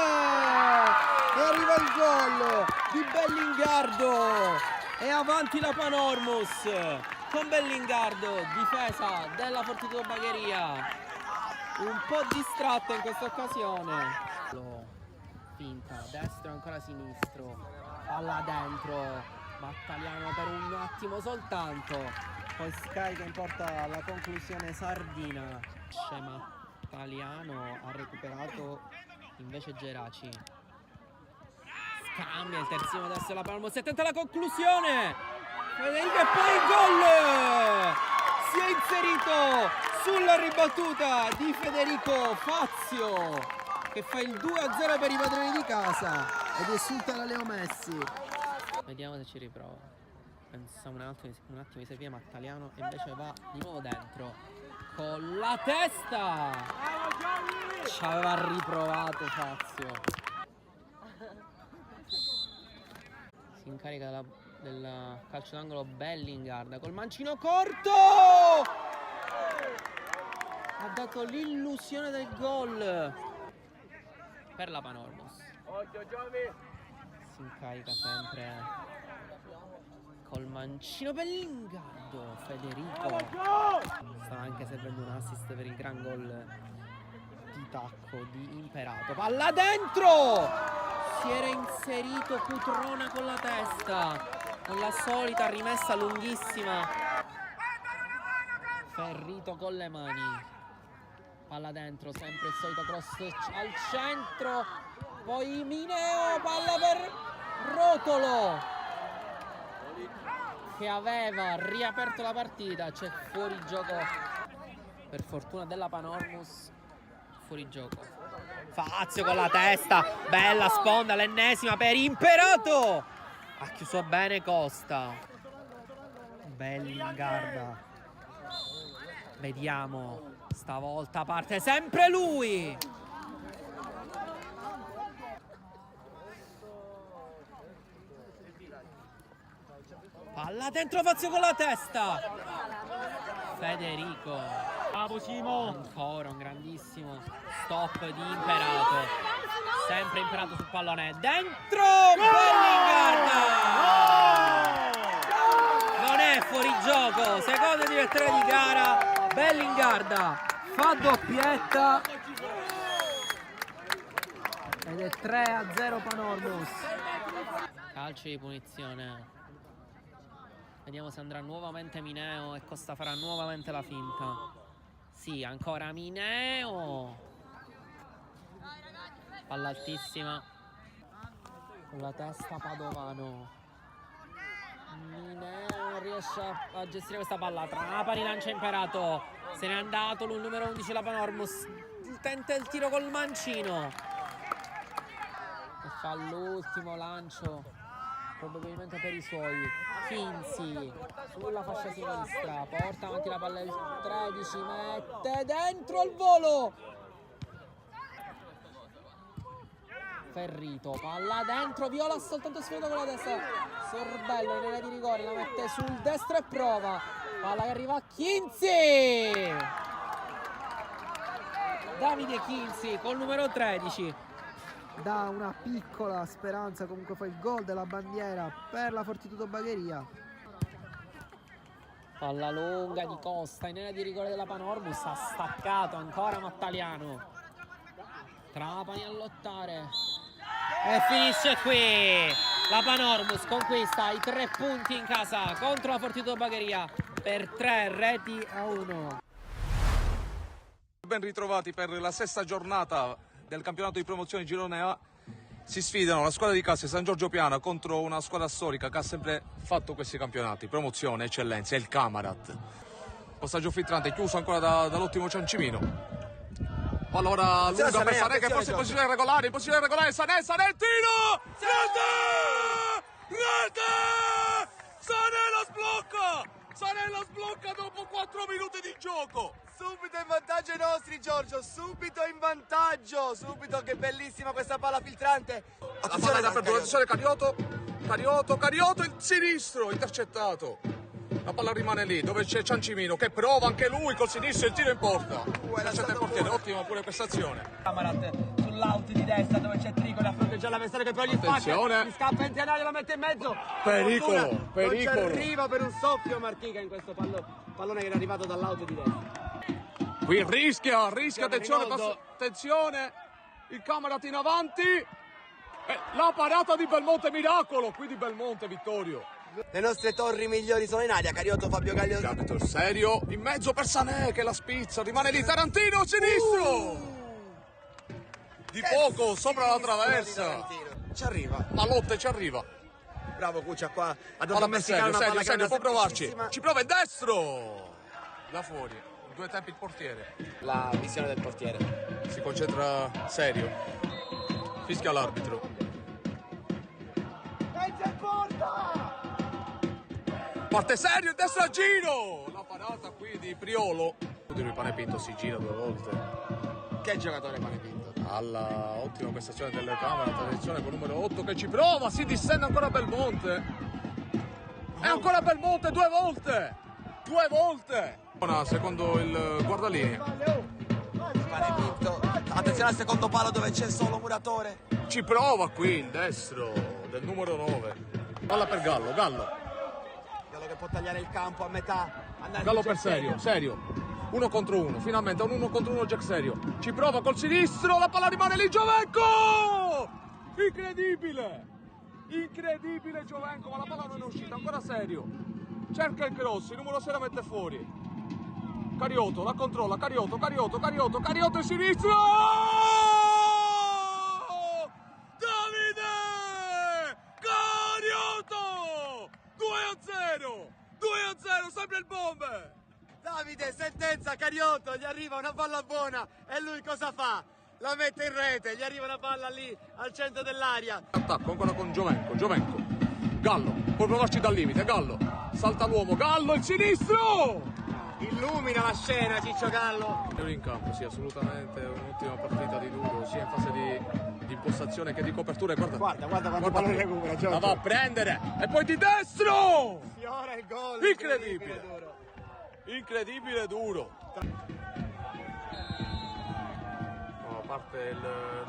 e arriva il gol di Bellingardo e avanti la Panormus con Bellingardo, difesa della Fortitudo Bagheria un po' distratta in questa occasione. Finta, destro ancora sinistro, palla dentro, Battagliano per un attimo soltanto, poi scarica in porta alla conclusione Sardina. Battagliano ha recuperato invece Geraci, scambia il terzino destro, la Palmo si attenta alla conclusione, Federico e poi il gol! Si è inserito sulla ribattuta di Federico Fazio che fa il 2-0 per i padroni di casa ed esulta la Leo Messi. Vediamo se ci riprova. Pensa un attimo di servire Mattaliano e invece va di nuovo dentro con la testa. Ci aveva riprovato Fazio. Si incarica del calcio d'angolo Bellingarda col mancino corto, ha dato l'illusione del gol per la Panormus. Si incarica sempre col mancino Bellingardo Federico, sta anche servendo un assist per il gran gol di tacco di Imperato. Palla dentro, si era inserito Cutrona con la testa, con la solita rimessa lunghissima, Ferrito con le mani, palla dentro, sempre il solito cross al centro, poi Mineo, palla per Rotolo che aveva riaperto la partita, c'è fuori gioco per fortuna della Panormus, fuori gioco. Fazio con la testa, bella sponda, l'ennesima per Imperato, ha chiuso bene Costa. Bellingarda, vediamo, stavolta parte sempre lui. Palla dentro, Fazio con la testa. Federico. Bravo Simo. Ancora un grandissimo stop di Imperato. Sempre Imperato sul pallone. Dentro! Bellinghard! Non è fuori gioco. Secondo direttore di gara. Bellinghard fa doppietta. Ed è 3-0 Panormus. Calcio di punizione. Vediamo se andrà nuovamente Mineo e Costa farà nuovamente la finta. Sì, ancora Mineo. Palla altissima. Con la testa Padovano. Mineo non riesce a gestire questa palla. Trapani lancia Imperato. Se n'è andato il numero 11 la Panormus. Tenta il tiro col mancino. E fa l'ultimo lancio. Probabilmente per i suoi. Kinsi sulla fascia sinistra, porta avanti la palla il 13, mette dentro il volo. Ferrito, palla dentro, Viola soltanto sfida con la destra. Sorbello in area di rigore, la mette sul destro e prova. Palla che arriva a Kinsi. Davide Kinsi col numero 13. Dà una piccola speranza, comunque fa il gol della bandiera per la Fortitudo Bagheria. Palla lunga di Costa in area di rigore della Panormus, ha staccato ancora Mattaliano. Trapani a lottare e finisce qui. La Panormus conquista i 3 punti in casa contro la Fortitudo Bagheria per 3-1. Ben ritrovati per la sesta giornata del campionato di promozione Girone A. Si sfidano la squadra di Cassia San Giorgio Piana contro una squadra storica che ha sempre fatto questi campionati, promozione, eccellenza, è il Camarat. Passaggio filtrante chiuso ancora dall'ottimo Ciancimino. Allora lunga per Sané che forse in posizione regolare, Sané, il tiro! Rete! Sané la sblocca dopo 4 minuti di gioco! Subito in vantaggio i nostri, Giorgio, subito in vantaggio, subito, che bellissima questa palla filtrante. La palla in apertura, attenzione Carioto, il sinistro, intercettato. La palla rimane lì, dove c'è Ciancimino che prova anche lui col sinistro, il tiro in porta. Intercetta il portiere, ottima pure questa azione. Camarat sull'out di destra dove c'è Tricoli a fronteggiare l'avversario che poi gli Attenzione. gli scappa in tenario, la mette in mezzo. Pericolo. Non ci arriva per un soffio Marchica in questo pallone che era arrivato dall'out di destra. Qui rischia, attenzione, il Camarat in avanti, la parata di Belmonte, miracolo, qui di Belmonte, Vittorio. Le nostre torri migliori sono in aria, Cariotto, Fabio Gaglio. Arbitro serio, in mezzo per Sané che la spizza, rimane lì, Tarantino, sinistro! Di poco, sopra la traversa. Ci arriva. Malotte ci arriva. Bravo Cuccia qua a Palla per domesticare una palla serio, può provarci. semplicissima. Ci prova il destro! Da fuori. 2 tempi il portiere. La visione del portiere. Si concentra serio. Fischia l'arbitro. Parte serio, il destro a giro! La parata qui di Priolo. Il Panepinto si gira 2 volte. Che giocatore Panepinto. Alla ottima prestazione delle camere. Attenzione con il numero 8 che ci prova. Si distende ancora Belmonte. E ancora Belmonte 2 volte! 2 volte! Secondo il guardalini. Panepinto. Attenzione al secondo palo dove c'è solo Muratore. Ci prova qui il destro del numero 9. Palla per Gallo. Gallo che può tagliare il campo a metà. Gallo per serio. 1 contro 1. Finalmente un 1 contro 1 Jack serio. Ci prova col sinistro. La palla rimane lì. Giovenco! Incredibile Giovenco. Ma la palla non è uscita. Ancora serio. Cerca il cross. Il numero 6 la mette fuori. Carioto la controlla, Carioto il sinistro! Davide! Carioto! 2-0, sempre il bombe! Davide, sentenza, Cariotto, gli arriva una palla buona e lui cosa fa? La mette in rete, gli arriva una palla lì al centro dell'aria. Attacco ancora con Giovenco. Gallo, può provarci dal limite, Gallo. Salta l'uomo, Gallo, il sinistro! Illumina la scena Ciccio Gallo. In campo, sì, assolutamente un'ottima partita di Duro, sia in fase di di impostazione che di copertura. Guarda quanto pallone recupera, Giorgio. la va a prendere e poi di destro, Fiora il gol. incredibile, incredibile duro. Parte il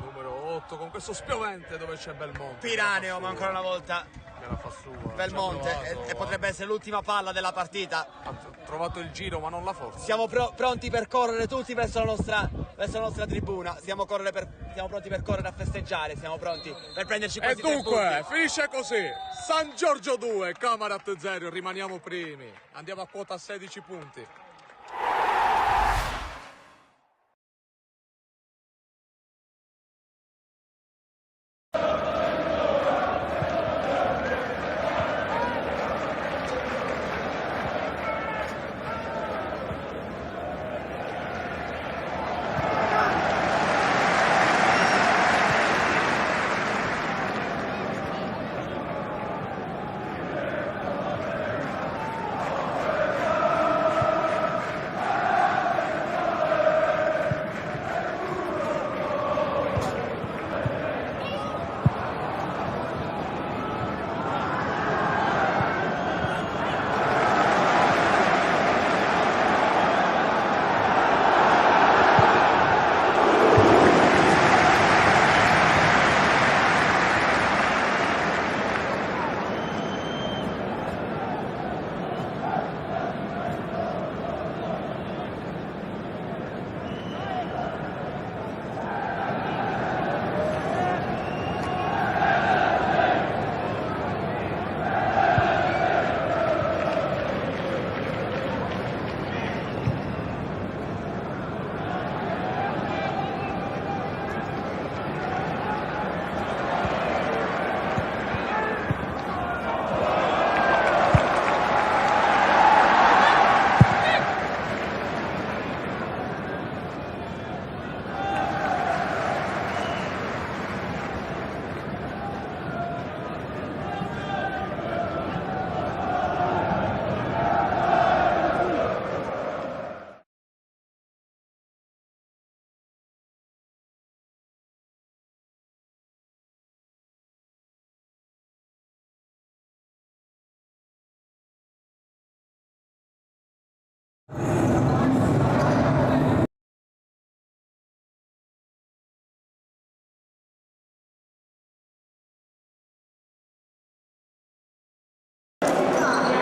numero 8 con questo spiovente dove c'è Belmonte. Piraneo, ma ancora una volta Che la fa sua. Belmonte, Ci ha provato, e potrebbe essere l'ultima palla della partita. ha trovato il giro ma non la forza. Siamo pronti per correre tutti verso la nostra tribuna. Siamo pronti per correre a festeggiare. Siamo pronti per prenderci E questi 3 dunque punti. finisce così: San Giorgio 2, Camarat 0, rimaniamo primi, andiamo a quota 16 punti.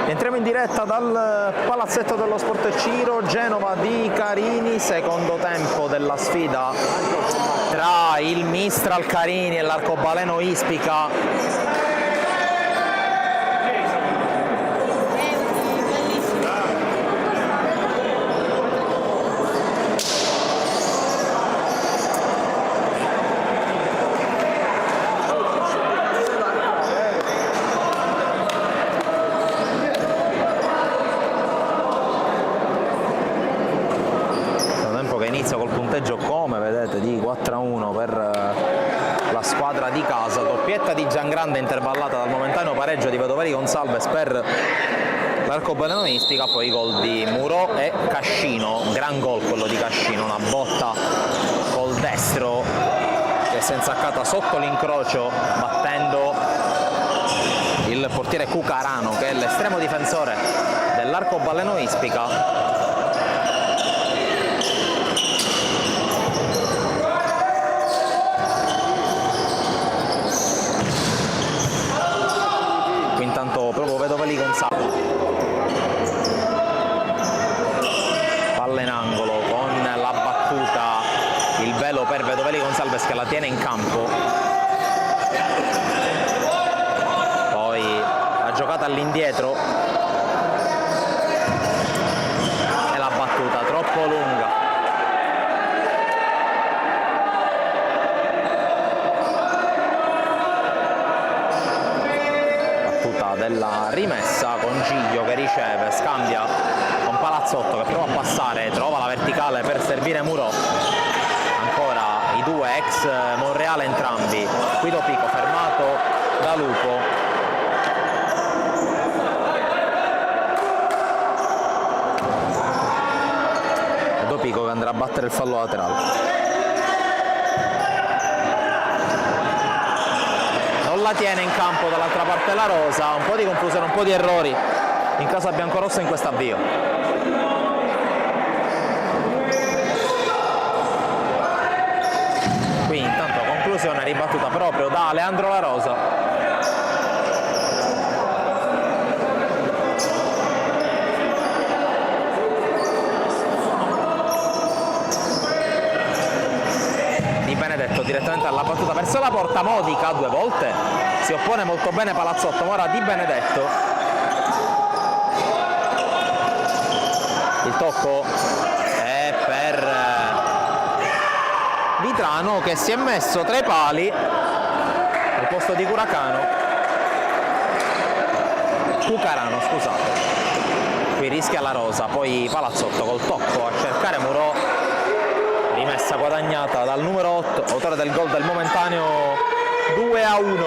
Entriamo in diretta dal palazzetto dello Sport Ciro, Genova di Carini, secondo tempo della sfida tra il Mistral Carini e l'Arcobaleno Ispica. Inizia col punteggio, come vedete, di 4-1 per la squadra di casa. Doppietta di Giangrande intervallata dal momentaneo pareggio di Vedoveri Gonsalves per l'Arcobaleno Ispica, poi gol di Murò e Cascino, gran gol quello di Cascino, una botta col destro che si è insaccata sotto l'incrocio battendo il portiere Cucarano, che è l'estremo difensore dell'Arcobaleno Ispica. Intanto proprio Vedoveri Gonsalves, palla in angolo con la battuta, il velo per Vedoveri Gonsalves che la tiene in campo, poi la giocata all'indietro e la battuta troppo lunga. Della rimessa con Giglio che riceve, scambia con Palazzotto che prova a passare, trova la verticale per servire Murò, ancora i due ex Monreale entrambi, Guido Pico fermato da Lupo, Guido Pico che andrà a battere il fallo laterale. palla tiene in campo dall'altra parte la rosa, un po' di confusione, un po' di errori in casa biancorossa in questo avvio. Qui intanto conclusione ribattuta proprio da Leandro La Rosa. Direttamente alla battuta verso la porta, Modica 2 volte, si oppone molto bene Palazzotto, ma ora Di Benedetto, il tocco è per Vitrano che si è messo tra i pali al posto di Cucarano, scusate, qui rischia La Rosa, poi Palazzotto col tocco a cercare Murò, rimessa guadagnata dal numero 8, autore del gol del momentaneo 2-1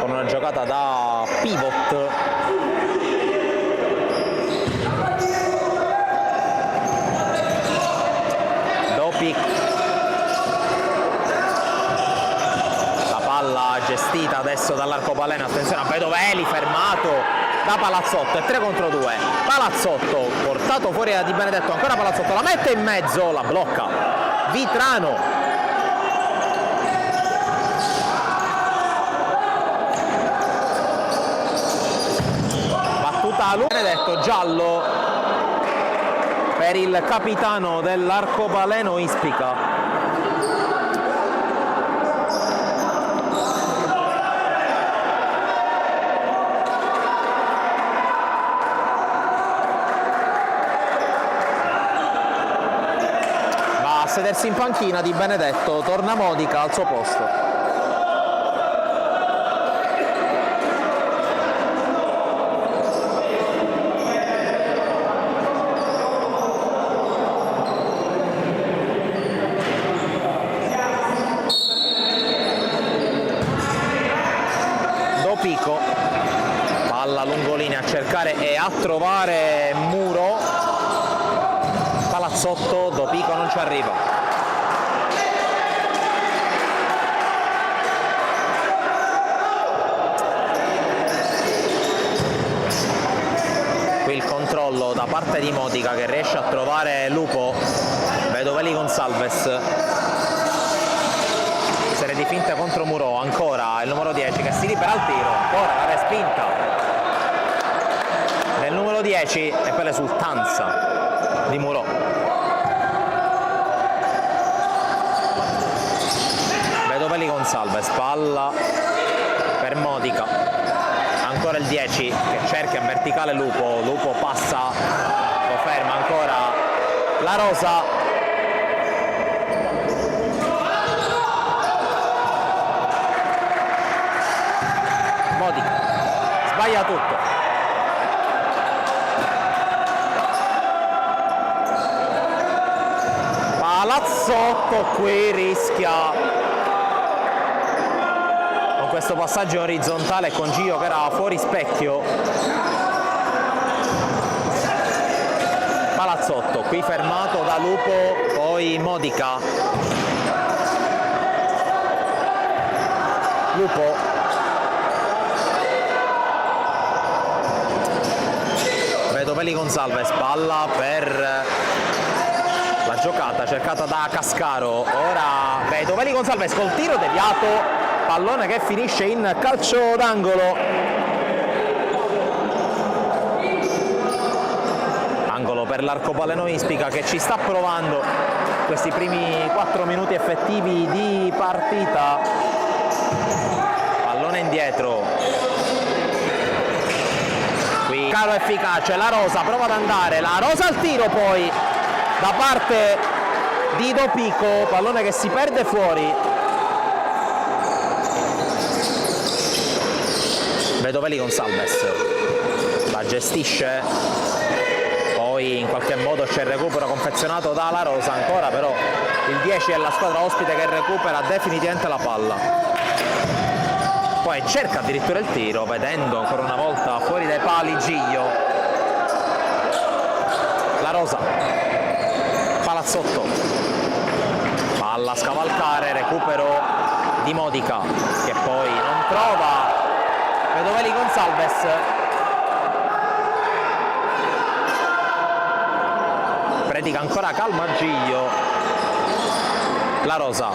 con una giocata da pivot. Dopi la palla gestita adesso dall'arcobaleno, attenzione a Bedoveli fermato da Palazzotto, è 3 contro 2, Palazzotto portato fuori da Di Benedetto, ancora Palazzotto, la mette in mezzo, la blocca Vitrano, battuta a Benedetto, giallo per il capitano dell'arcobaleno Ispica. Sedersi in panchina Di Benedetto, torna Modica al suo posto. Dopico, palla lungolinea a cercare e a trovare Muro, Palazzotto, Dopico non ci arriva. Qui il controllo da parte di Modica che riesce a trovare Lupo, Bedoveli Gonsalves, serie di finte contro Muro, ancora il numero 10 che si libera al tiro, ancora la respinta del numero 10 e poi l'esultanza di Muro. Bedoveli Gonsalves, palla per Modica, ancora il 10 che cerca in verticale Lupo passa, lo ferma ancora La Rosa, Modica sbaglia tutto, Palazzotto qui rischia con questo passaggio orizzontale con Gio che era fuori specchio. Palazzotto qui fermato da Lupo, poi Modica, Lupo, Bedoveli Gonsalves, palla per la giocata cercata da Cascaro, ora Bedoveli Gonsalves col tiro deviato, pallone che finisce in calcio d'angolo. Angolo per l'Arcobaleno Ispica che ci sta provando questi primi 4 minuti effettivi di partita. Pallone indietro. Qui caro efficace, La Rosa prova ad andare, La Rosa al tiro poi da parte di Dopico, pallone che si perde fuori. Bedoveli Gonsalves la gestisce, poi in qualche modo c'è il recupero confezionato da La Rosa, ancora però il 10 è la squadra ospite che recupera definitivamente la palla, poi cerca addirittura il tiro vedendo ancora una volta fuori dai pali Giglio. La Rosa, Palazzotto, palla a scavalcare, recupero di Modica che poi non prova Vedovelli Gonsalves, predica ancora calma Giglio, La Rosa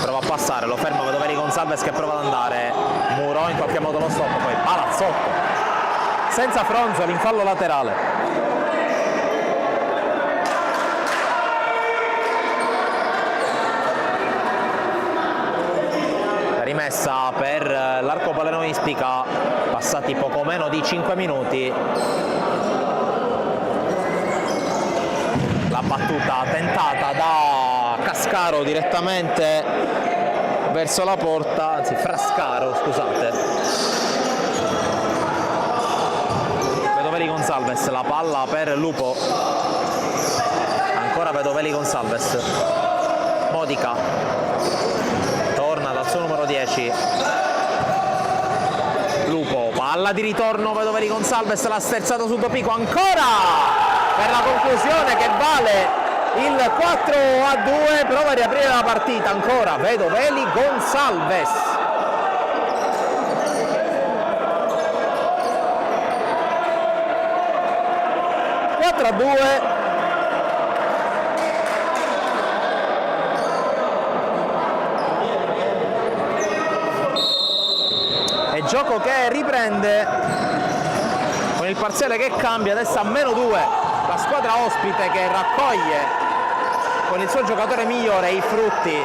prova a passare, lo ferma Vedovelli Gonsalves che prova ad andare, Muro in qualche modo lo stoppa, poi Palazzotto senza Fronzoli in fallo laterale. Rimessa per l'Arcopaleno Ispica, passati poco meno di 5 minuti. La battuta tentata da Cascaro direttamente verso la porta, anzi Frascaro, scusate. Vedovelli Gonsalves, la palla per Lupo. Ancora Vedovelli Gonsalves. Modica. Dal suo numero 10 Lupo, palla di ritorno Vedovelli Gonsalves, l'ha sterzato su Dopico ancora per la conclusione che vale il 4-2, prova a riaprire la partita ancora Vedovelli Gonsalves. Gioco che riprende con il parziale che cambia, adesso a -2 la squadra ospite che raccoglie con il suo giocatore migliore i frutti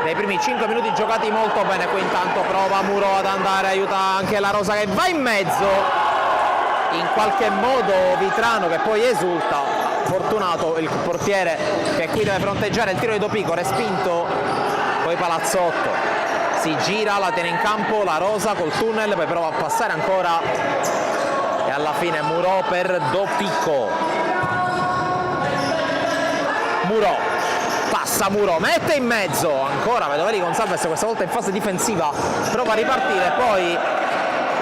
dei primi 5 minuti giocati molto bene. Qui intanto prova Muro ad andare, aiuta anche La Rosa che va in mezzo, in qualche modo Vitrano che poi esulta, fortunato il portiere che qui deve fronteggiare il tiro di Dopico, respinto, poi Palazzotto si gira, la tiene in campo La Rosa col tunnel, poi prova a passare ancora e alla fine Muro per Dopico. Muro, passa Muro, mette in mezzo, ancora Vedovelli Gonsalves questa volta in fase difensiva, prova a ripartire, poi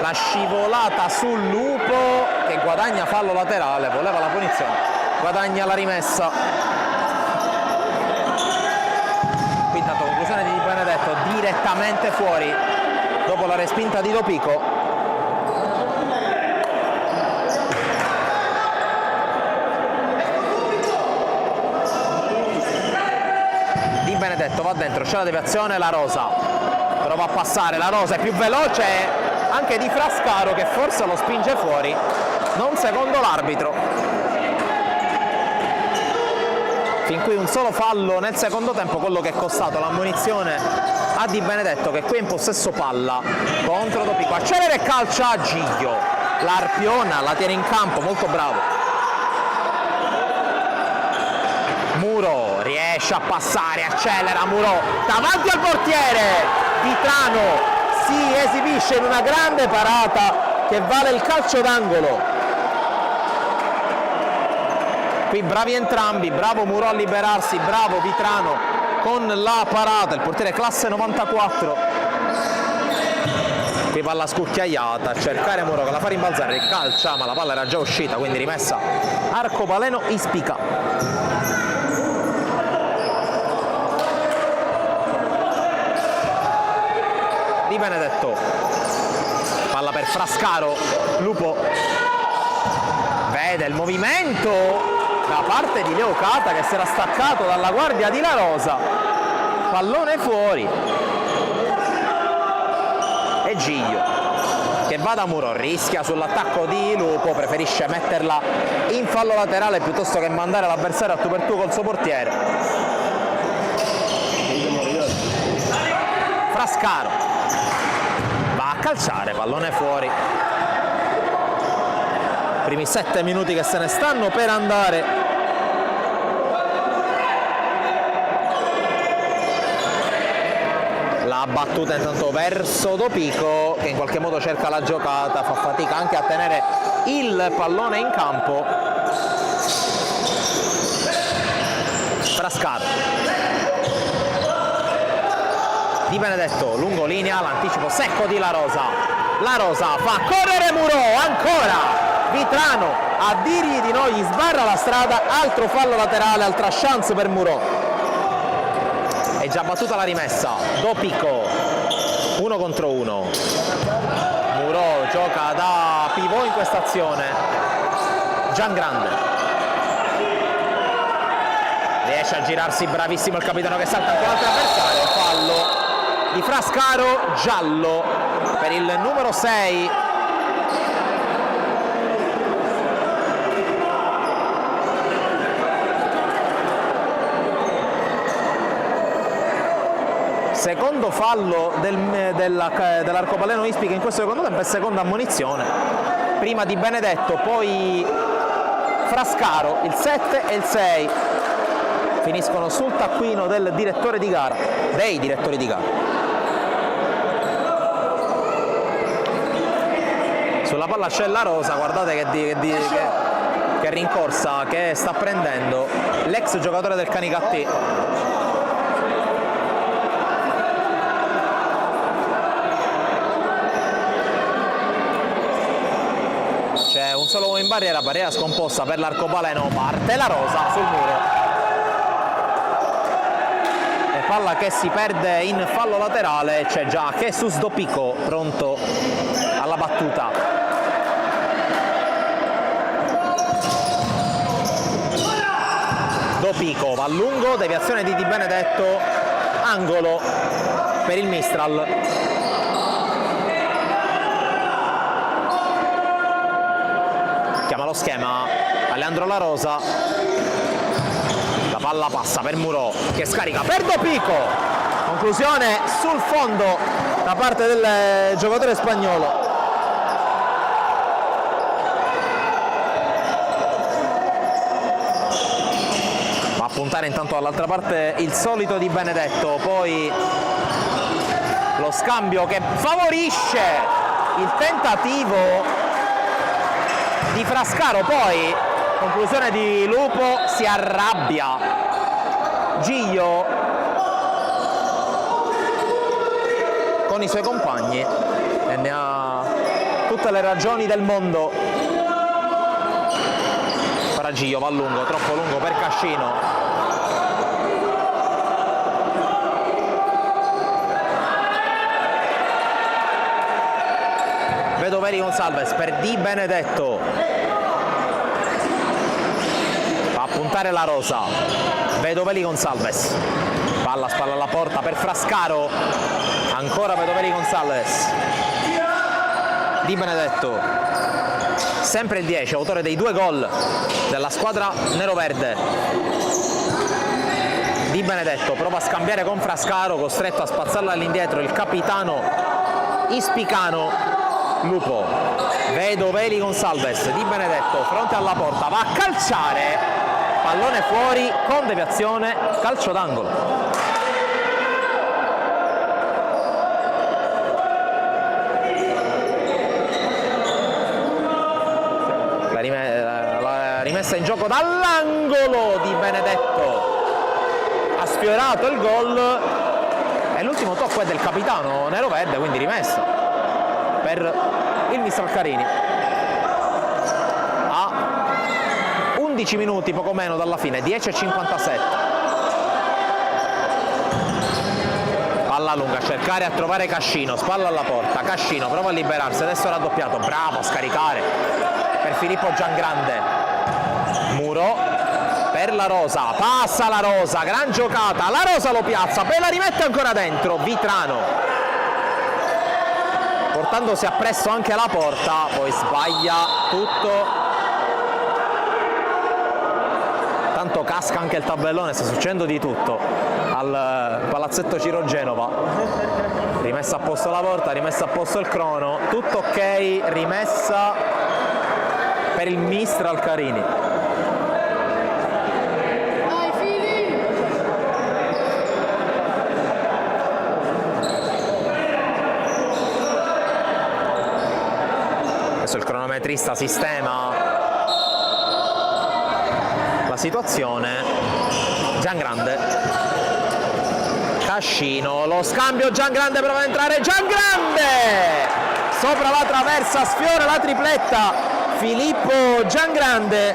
la scivolata sul Lupo che guadagna fallo laterale, voleva la punizione, guadagna la rimessa. Intanto conclusione di Di Benedetto direttamente fuori dopo la respinta di Dopico. Di Benedetto va dentro, c'è la deviazione, La Rosa prova a passare, La Rosa è più veloce anche di Frascaro che forse lo spinge fuori, non secondo l'arbitro. Fin qui un solo fallo nel secondo tempo, quello che è costato l'ammonizione a Di Benedetto che qui è in possesso palla contro Dopico, accelera e calcia Giglio, l'Arpiona la tiene in campo, molto bravo. Muro riesce a passare, accelera Muro davanti al portiere, Vitrano si esibisce in una grande parata che vale il calcio d'angolo. Qui bravi entrambi, bravo Muro a liberarsi, bravo Vitrano con la parata, il portiere classe 94. Qui palla scucchiaiata, a cercare Muro che la fa rimbalzare, calcia ma la palla era già uscita, quindi rimessa Arcopaleno Ispica. Di Benedetto, palla per Frascaro, Lupo vede il movimento da parte di Leo Cata che si era staccato dalla guardia di La Rosa, pallone fuori e Giglio che va da Muro, rischia sull'attacco di Lupo, preferisce metterla in fallo laterale piuttosto che mandare l'avversario a tu per tu col suo portiere. Frascaro va a calciare, pallone fuori. Primi 7 minuti che se ne stanno per andare. La battuta intanto verso Dopico che in qualche modo cerca la giocata, fa fatica anche a tenere il pallone in campo. Frascaro, Di Benedetto, lungo linea, l'anticipo secco di La Rosa. La Rosa fa correre Muro, ancora Vitrano a dirgli di no, gli sbarra la strada, altro fallo laterale, altra chance per Muro. È già battuta la rimessa, Dopico, 1 contro 1. Muro gioca da pivot in questa azione. Giangrande riesce a girarsi, bravissimo il capitano che salta anche l'altro avversario. Fallo di Frascaro, giallo per il numero 6. Secondo fallo dell'Arcobaleno Ispica in questo secondo tempo e seconda ammonizione. Prima di Benedetto, poi Frascaro, il 7 e il 6 finiscono sul taccuino del direttore di gara, dei direttori di gara. Sulla palla c'è la Rosa, guardate che rincorsa che sta prendendo l'ex giocatore del Canicattì. C'è un solo uomo in barriera scomposta per l'Arcobaleno, parte la Rosa sul muro. E palla che si perde in fallo laterale, c'è già Jesus Dopico pronto alla battuta. Dopico va a lungo, deviazione di Di Benedetto, angolo per il Mistral. Chiama lo schema Alejandro La Rosa, la palla passa per Muro che scarica per Dopico, conclusione sul fondo da parte del giocatore spagnolo. Va a puntare intanto dall'altra parte il solito Di Benedetto, poi lo scambio che favorisce il tentativo di Frascaro, poi conclusione di Lupo, si arrabbia Giglio con i suoi compagni e ne ha tutte le ragioni del mondo. Giglio va a lungo, troppo lungo per Cascino. Vedoveri Gonsalves per Di Benedetto, va a puntare la Rosa. Vedoveri Gonsalves, palla spalla alla porta per Frascaro, ancora Vedoveri Gonsalves. Di Benedetto, sempre il 10, autore dei 2 gol della squadra neroverde. Di Benedetto prova a scambiare con Frascaro, costretto a spazzarla all'indietro il capitano ispicano Lupo. Vedoveri Gonsalves, Di Benedetto fronte alla porta, va a calciare, pallone fuori con deviazione, calcio d'angolo. La rimessa in gioco dall'angolo di Benedetto, ha sfiorato il gol e l'ultimo tocco è del capitano neroverde, quindi rimessa per il Mistral Carini. A 11 minuti poco meno dalla fine, 10:57. Palla lunga, a cercare a trovare Cascino, spalla alla porta, Cascino prova a liberarsi, adesso raddoppiato, bravo a scaricare per Filippo Giangrande. Muro per la Rosa, passa la Rosa, gran giocata, la Rosa lo piazza, poi la rimette ancora dentro, Vitrano, portandosi appresso anche la porta, poi sbaglia tutto, tanto casca anche il tabellone, sta succedendo di tutto al palazzetto Ciro Genova. Rimessa a posto la porta, rimessa a posto il crono, tutto ok, rimessa per il Mistral Carini. Adesso il cronometrista sistema la situazione. Giangrande, Cascino, lo scambio, Giangrande prova ad entrare, Giangrande sopra la traversa, sfiora la tripletta Filippo Giangrande,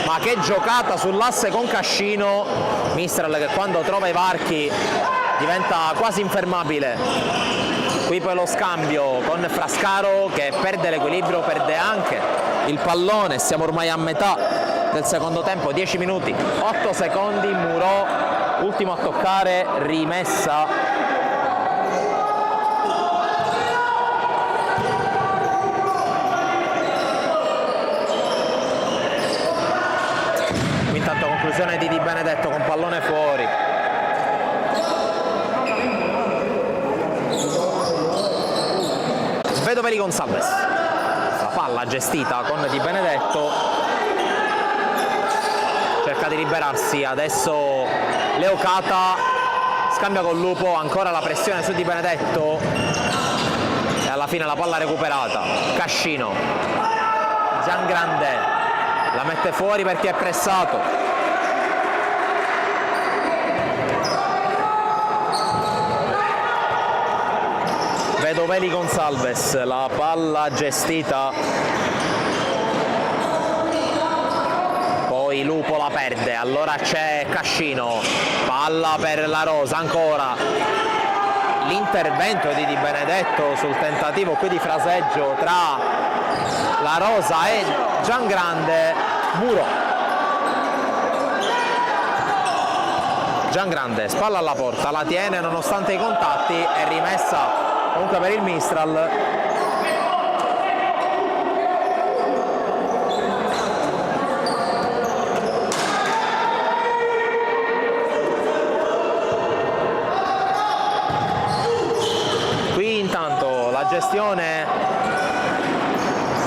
ma che giocata sull'asse con Cascino. Mistral che quando trova i varchi diventa quasi infermabile. Qui poi lo scambio con Frascaro che perde l'equilibrio, perde anche il pallone. Siamo ormai a metà del secondo tempo, 10 minuti, 8 secondi. Murò, ultimo a toccare, rimessa. Intanto conclusione di Di Benedetto con pallone fuori. Vedoveri Gonzalez, la palla gestita con Di Benedetto, cerca di liberarsi, adesso Leocata scambia con Lupo, ancora la pressione su Di Benedetto e alla fine la palla recuperata. Cascino, Giangrande la mette fuori perché è pressato. Vedoveri Gonzalez, la palla gestita, poi Lupo la perde, allora c'è Cascino, palla per la Rosa, ancora l'intervento di Di Benedetto sul tentativo qui di fraseggio tra la Rosa e Giangrande. Muro, Giangrande, spalla alla porta, la tiene nonostante i contatti, è rimessa comunque per il Mistral. Qui intanto la gestione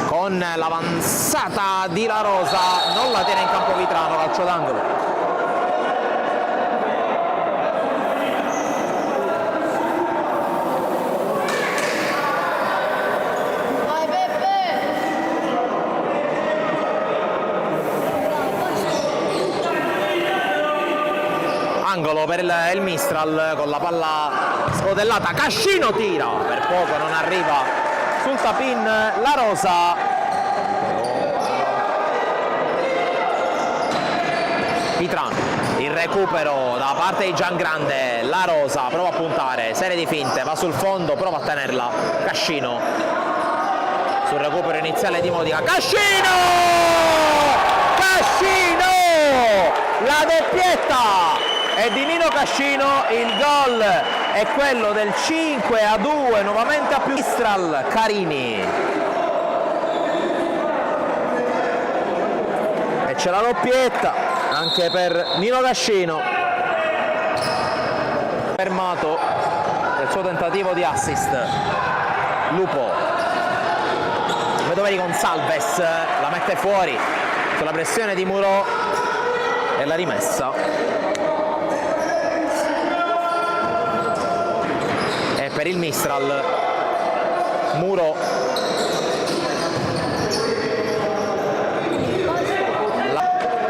con l'avanzata di La Rosa, non la tiene in campo Vitrano, calcio d'angolo. Angolo per il Mistral con la palla scodellata, Cascino tira, per poco non arriva sul tapin La Rosa. Vitrano, il recupero da parte di Giangrande, La Rosa prova a puntare, serie di finte, va sul fondo, prova a tenerla, Cascino sul recupero iniziale di Modica, Cascino! Cascino! La doppietta è di Nino Cascino, il gol è quello del 5-2, nuovamente a più Mistral. Carini e c'è la doppietta anche per Nino Cascino, fermato nel suo tentativo di assist. Lupo, Vedoveri Gonzalez la mette fuori sulla pressione di Muro e la rimessa per il Mistral. Muro,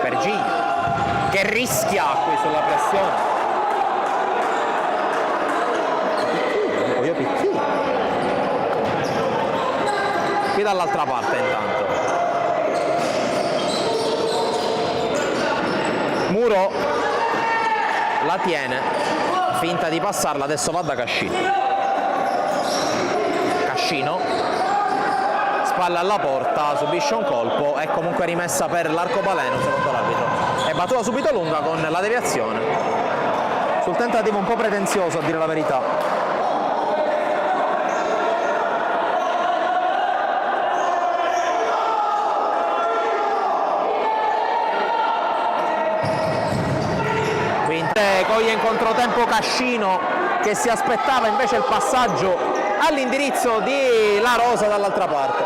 per G che rischia qui sulla pressione. Qui dall'altra parte intanto Muro la tiene, finta di passarla, adesso va da Cascino. Cascino, spalla alla porta, subisce un colpo, è comunque rimessa per l'arcobaleno secondo l'arbitro. È battuta subito lunga con la deviazione, sul tentativo un po' pretenzioso a dire la verità. Quindi coglie in controtempo Cascino che si aspettava invece il passaggio all'indirizzo di La Rosa dall'altra parte.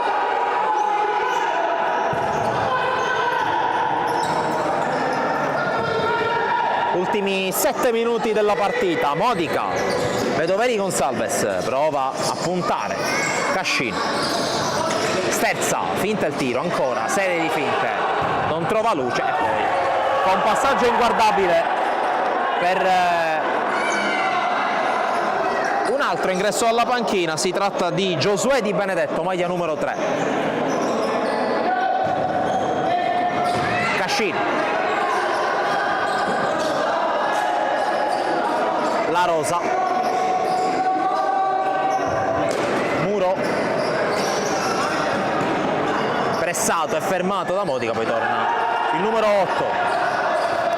Ultimi 7 minuti della partita. Modica, Vedoveri Gonzalez prova a puntare, Cascino sterza, finta il tiro, ancora serie di finte, non trova luce e poi con passaggio inguardabile per un altro ingresso alla panchina. Si tratta di Giosuè Di Benedetto, maglia numero 3. Cascino, La Rosa, Muro, pressato e fermato da Modica, poi torna il numero 8,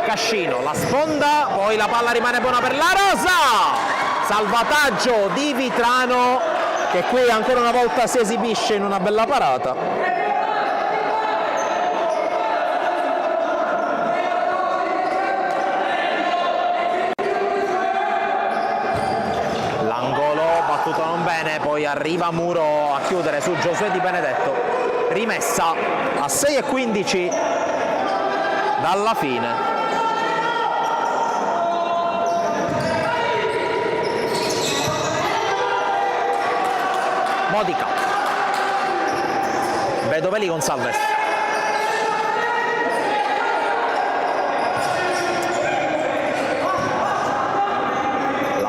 Cascino, la sponda, poi la palla rimane buona per La Rosa, salvataggio di Vitrano che qui ancora una volta si esibisce in una bella parata. Non bene, poi arriva Muro a chiudere su Giosuè Di Benedetto, rimessa a 6:15 dalla fine. Modica, Bedovelli Gonsalves,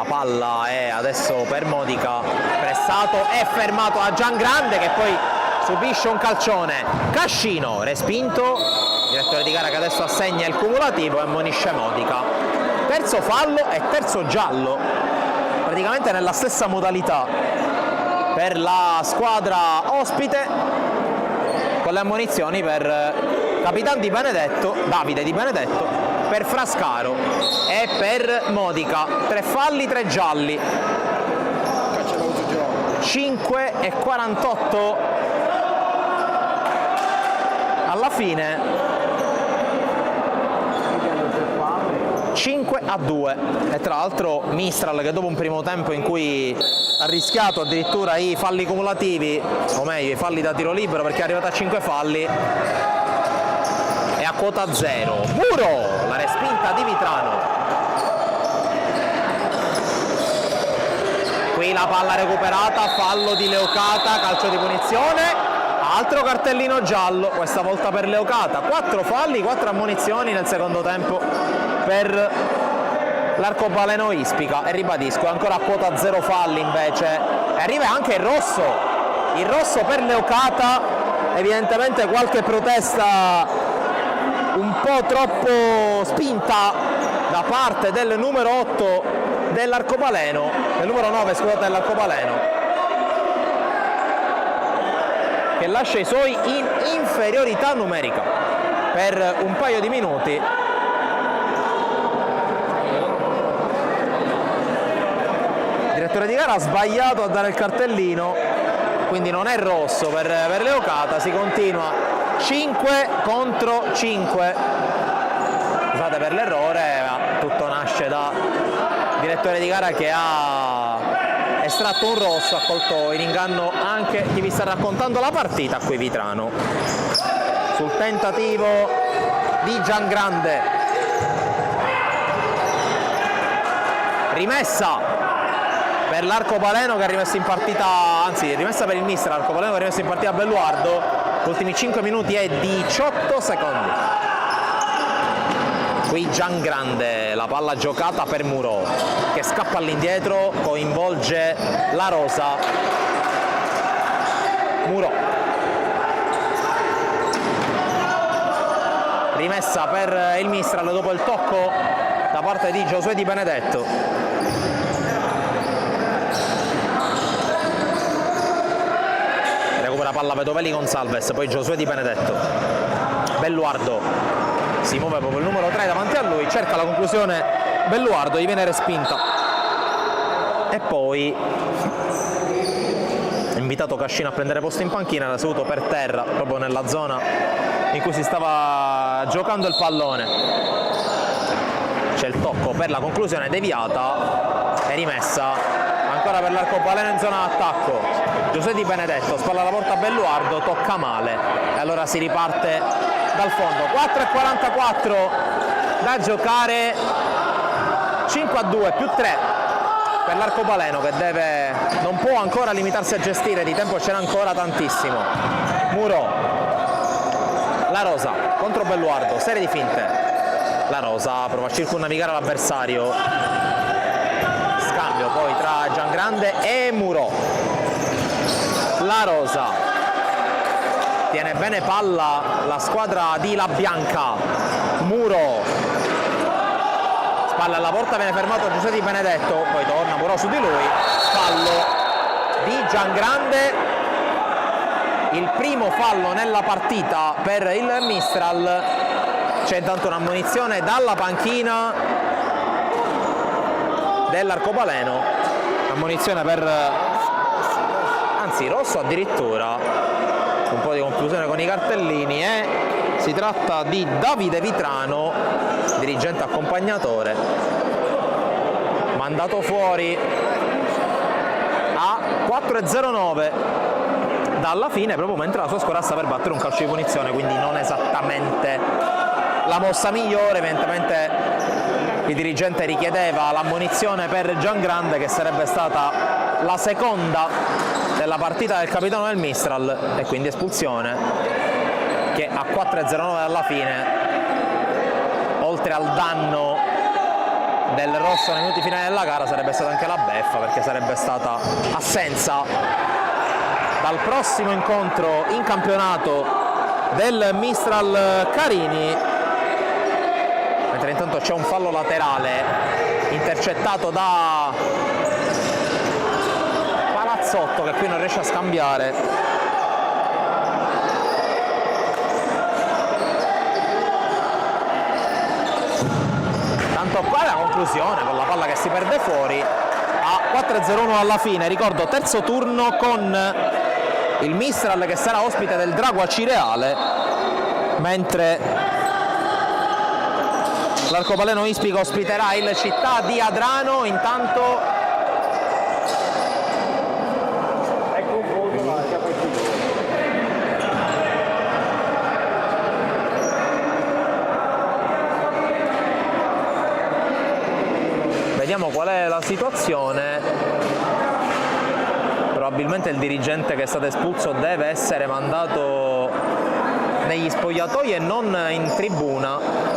palla è adesso per Modica, pressato e fermato a Giangrande che poi subisce un calcione. Cascino respinto, direttore di gara che adesso assegna il cumulativo e ammonisce Modica. Terzo fallo e terzo giallo, praticamente nella stessa modalità per la squadra ospite, con le ammonizioni per Capitan Di Benedetto, Davide Di Benedetto, per Frascaro e per Modica. 3 falli, 3 gialli. 5:48 alla fine, 5-2. E tra l'altro Mistral, che dopo un primo tempo in cui ha rischiato addirittura i falli cumulativi, o meglio i falli da tiro libero, perché è arrivato a 5 falli, è a quota 0. Muro, la respinta di Vitrano. Qui la palla recuperata, fallo di Leocata, calcio di punizione, altro cartellino giallo, questa volta per Leocata. 4 falli, 4 ammonizioni nel secondo tempo per l'arcobaleno Ispica, e ribadisco, ancora a quota 0 falli invece. E arriva anche il rosso per Leocata, evidentemente qualche protesta un po' troppo spinta da parte del numero 8 dell'arcobaleno, del numero 9 scusate dell'arcobaleno, che lascia i suoi in inferiorità numerica per un paio di minuti. Il direttore di gara ha sbagliato a dare il cartellino, quindi non è rosso per Leocata, si continua 5 contro 5. Scusate per l'errore, ma tutto nasce da direttore di gara che ha estratto un rosso, ha colto in inganno anche chi vi sta raccontando la partita qui Vitrano. Sul tentativo di Giangrande, rimessa per l'arcobaleno che ha rimesso in partita, anzi rimessa per il mister, l'arcobaleno che ha rimesso in partita Belluardo, ultimi 5 minuti e 18 secondi. Qui Giangrande, la palla giocata per Muro che scappa all'indietro, coinvolge La Rosa. Muro, rimessa per il Mistral dopo il tocco da parte di Giosuè Di Benedetto. Recupera palla Bedovelli Gonsalves, poi Giosuè Di Benedetto. Belluardo si muove proprio il numero 3 davanti a lui, cerca la conclusione Belluardo, gli viene respinta. E poi invitato Cascino a prendere posto in panchina, era seduto per terra proprio nella zona in cui si stava giocando il pallone. C'è il tocco per la conclusione deviata e rimessa ancora per l'arcobaleno in zona d'attacco. Giosuè Di Benedetto spalla la porta a Belluardo, tocca male e allora si riparte dal fondo. 4:44 da giocare, 5-2 più 3 per l'arcobaleno che non può ancora limitarsi a gestire, di tempo ce n'è ancora tantissimo. Muro, La Rosa contro Belluardo, serie di finte. La Rosa prova a circumnavigare l'avversario, scambio poi tra Giangrande e Muro. La Rosa tiene bene palla la squadra di La Bianca. Muro palla alla porta, viene fermato Giuseppe Di Benedetto, poi torna però su di lui, fallo di Giangrande, il primo fallo nella partita per il Mistral. C'è intanto un'ammonizione dalla panchina dell'Arcobaleno, ammonizione anzi rosso addirittura, un po' di confusione con i cartellini, e si tratta di Davide Vitrano, dirigente accompagnatore, mandato fuori a 4:09 dalla fine, proprio mentre la sua squadra sta per battere un calcio di punizione, quindi non esattamente la mossa migliore. Evidentemente il dirigente richiedeva l'ammonizione per Giangrande, che sarebbe stata la seconda della partita del capitano del Mistral, e quindi espulsione, che a 4:09 dalla fine, oltre al danno del rosso nei minuti finali della gara, sarebbe stata anche la beffa, perché sarebbe stata assenza dal prossimo incontro in campionato del Mistral Carini. Mentre intanto c'è un fallo laterale intercettato da Palazzotto, che qui non riesce a scambiare. Tanto qua la conclusione, con la palla che si perde fuori, a 4:01 alla fine. Ricordo, terzo turno con il Mistral che sarà ospite del Drago Acireale, mentre l'Arcobaleno Ispica ospiterà il Città di Adrano. Intanto vediamo qual è la situazione. Probabilmente il dirigente che è stato espulso deve essere mandato negli spogliatoi e non in tribuna.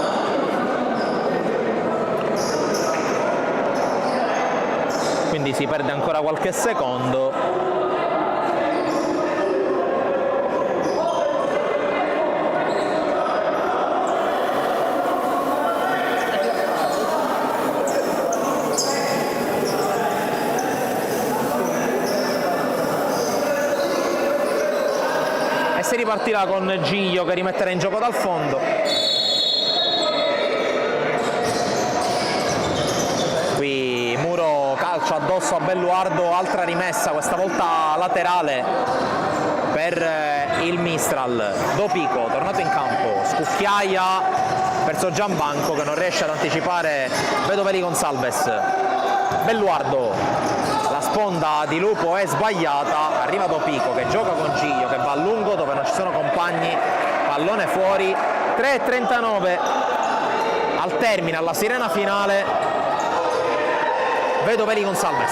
Quindi si perde ancora qualche secondo. E si ripartirà con Giglio che rimetterà in gioco dal fondo. Qui Muro calcio addosso a Belluardo, altra rimessa, questa volta laterale per il Mistral. Dopico tornato in campo, scucchiaia verso Gianbanco che non riesce ad anticipare Vedoveli Gonsalves. Belluardo, la sponda di Lupo è sbagliata, arriva Dopico che gioca con Giglio, che va a lungo dove non ci sono compagni, pallone fuori. 3:39 al termine, alla sirena finale. Vedoveli Gonsalves,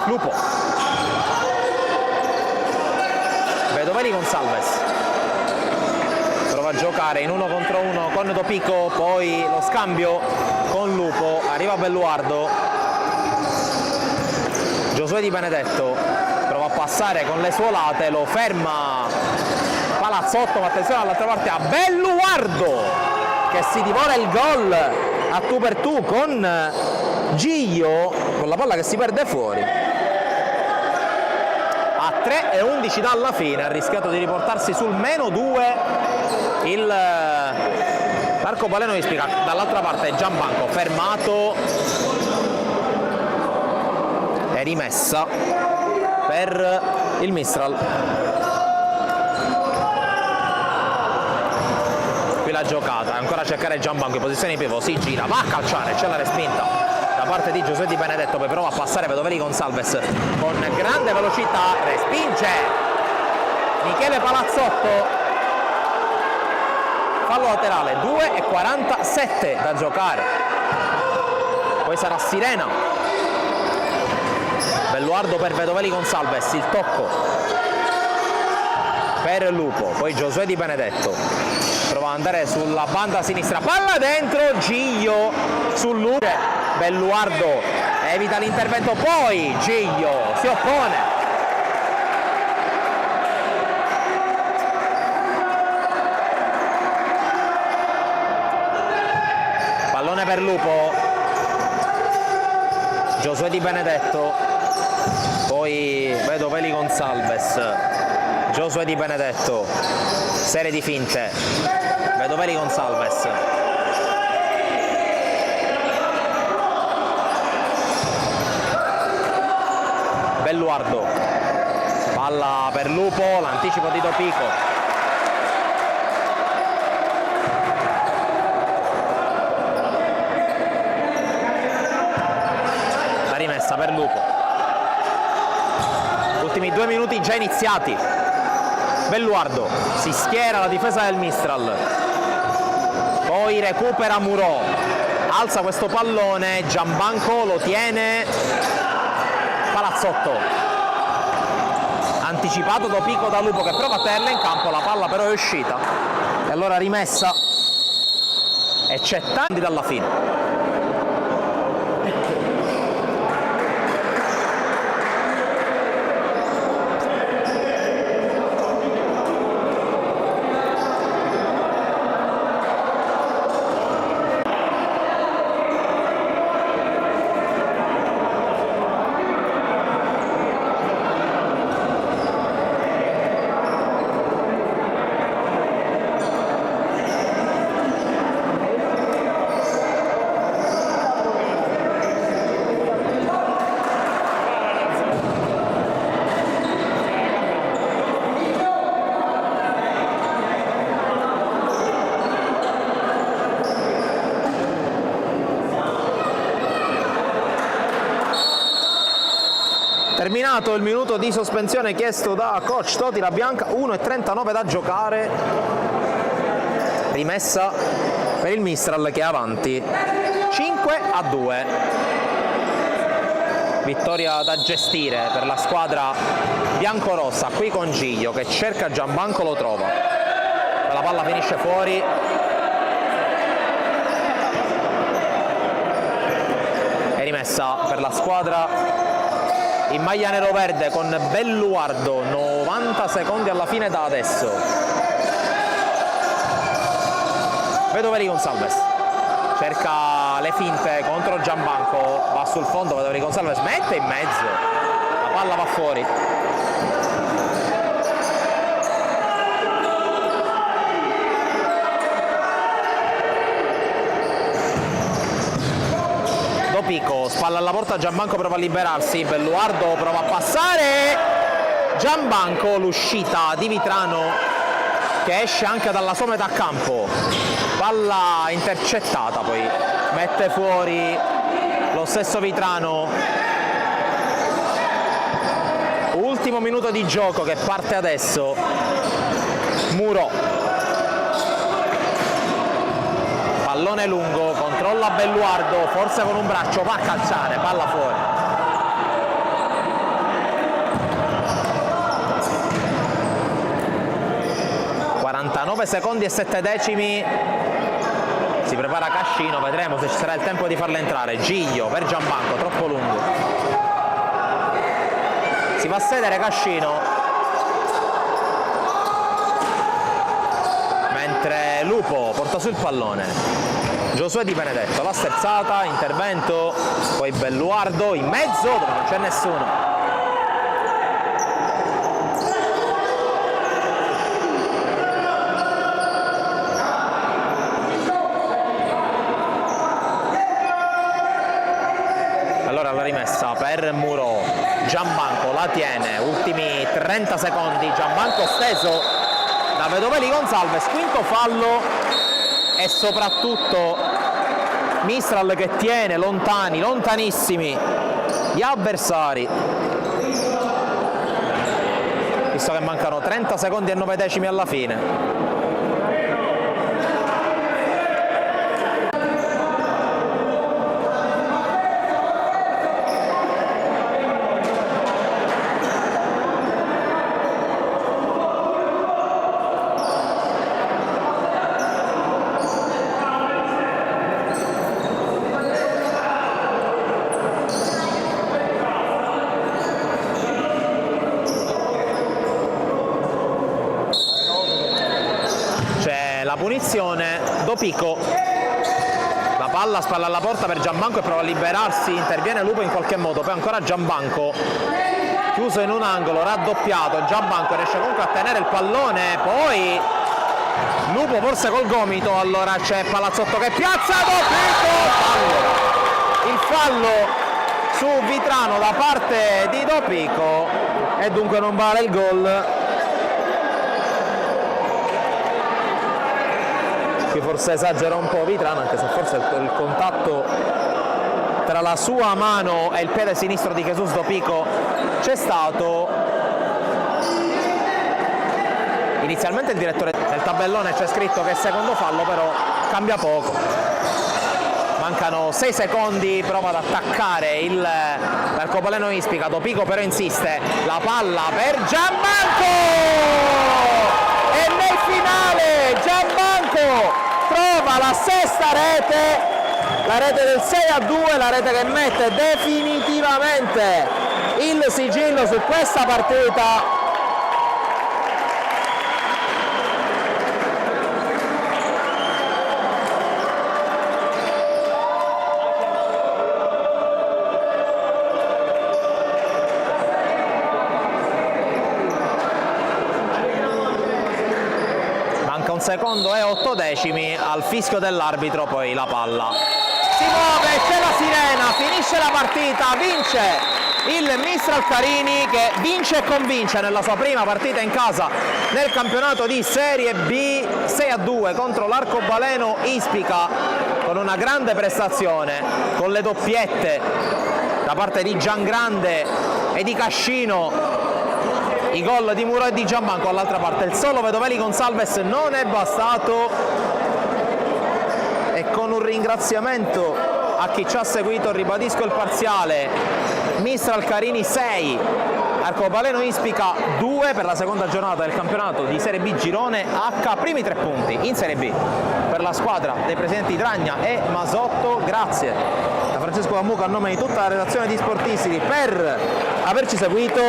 Lupo, Vedoveli Gonsalves prova a giocare in 1 contro 1 con Dopico, poi lo scambio con Lupo, arriva Belluardo, Giosuè Di Benedetto prova a passare con le suolate, lo ferma Palazzotto, ma attenzione dall'altra parte a Belluardo che si divora il gol a tu per tu con Giglio, con la palla che si perde fuori. A 3:11 dalla fine ha rischiato di riportarsi sul -2 l'Arcobaleno Ispica. Dall'altra parte Gianbanco fermato e rimessa per il Mistral. Qui la giocata, ancora a cercare Gianbanco in posizione di pivot, si gira, va a calciare, c'è la respinta da parte di Giosuè Di Benedetto, poi prova a passare Vedoveli Gonsalves con grande velocità, respinge Michele Palazzotto, fallo laterale, 2:47 da giocare, poi sarà sirena. Belluardo per Vedoveli Gonsalves, il tocco per Lupo, poi Giosuè Di Benedetto prova ad andare sulla banda sinistra, palla dentro, Giglio sul Lupo. Belluardo evita l'intervento, poi Giglio si oppone. Pallone per Lupo, Giosuè Di Benedetto, poi vedo Veli Gonçalves, Giosuè Di Benedetto, serie di finte, vedo Veli Gonçalves. Belluardo, palla per Lupo, l'anticipo di Dopico. La rimessa per Lupo. Ultimi 2 minuti già iniziati. Belluardo si schiera la difesa del Mistral, poi recupera Murò, alza questo pallone, Giambanco lo tiene, Palazzotto, anticipato Dopico da Lupo che prova a tenerla in campo, la palla però è uscita e allora rimessa e c'è tanti dalla fine. Terminato il minuto di sospensione chiesto da coach Toti Labianca, 1:39 da giocare, rimessa per il Mistral che è avanti 5-2. Vittoria da gestire per la squadra biancorossa, qui con Giglio che cerca Giambanco, lo trova, la palla finisce fuori. È rimessa per la squadra in maglia nero-verde con Belluardo, 90 secondi alla fine da adesso. Vedo Veli Gonçalves, cerca le finte contro Giambanco, va sul fondo, vedo Veli Gonçalves, mette in mezzo, la palla va fuori. Dopico, spalla alla porta, Giambanco prova a liberarsi, Belluardo prova a passare, Giambanco, l'uscita di Vitrano che esce anche dalla sua metà campo, palla intercettata, poi mette fuori lo stesso Vitrano. Ultimo minuto di gioco che parte adesso. Murò, pallone lungo, controlla Belluardo, forse con un braccio, va a calciare, palla fuori. ...49 secondi e 7 decimi... Si prepara Cascino, vedremo se ci sarà il tempo di farla entrare. Giglio per Giambanco, troppo lungo. Si fa sedere Cascino, mentre Lupo porta sul pallone. Giosuè Di Benedetto, la sterzata, intervento, poi Belluardo in mezzo dove non c'è nessuno. Allora la rimessa per Murò, Giambanco la tiene, ultimi 30 secondi, Giambanco steso da Veli Gonçalves, quinto fallo e soprattutto Mistral che tiene lontani, lontanissimi gli avversari, visto che mancano 30 secondi e 9 decimi alla fine. La punizione, Dopico, la palla spalla alla porta per Giammanco e prova a liberarsi, interviene Lupo in qualche modo, poi ancora Giammanco chiuso in un angolo, raddoppiato, Giammanco riesce comunque a tenere il pallone, poi Lupo forse col gomito, allora c'è Palazzotto che piazza, Dopico, fallo. Il fallo su Vitrano da parte di Dopico e dunque non vale il gol. Qui forse esagera un po' Vitrano, anche se forse il contatto tra la sua mano e il piede sinistro di Jesus Dopico c'è stato. Inizialmente il direttore del tabellone c'è scritto che è secondo fallo, però cambia poco. Mancano 6 secondi, prova ad attaccare l'arcobaleno Ispica, Dopico però insiste, la palla per Giammanco e nel finale Giammanco trova la sesta rete, la rete del 6-2, la rete che mette definitivamente il sigillo su questa partita. Un secondo e 8 decimi al fischio dell'arbitro, poi la palla si muove, c'è la sirena, finisce la partita, vince il Mistral Carini che vince e convince nella sua prima partita in casa nel campionato di Serie B, 6-2 contro l'Arcobaleno Ispica, con una grande prestazione, con le doppiette da parte di Giangrande e di Cascino, i gol di Muro e di Giammanco. All'altra parte il solo Vedoveli Gonsalves non è bastato, e con un ringraziamento a chi ci ha seguito ribadisco il parziale: Mistral Carini 6, Arcobaleno Ispica 2 per la seconda giornata del campionato di Serie B Girone H, primi 3 punti in Serie B per la squadra dei presidenti Dragna e Masotto. Grazie da Francesco Camuca a nome di tutta la redazione di Sportissimi per averci seguito.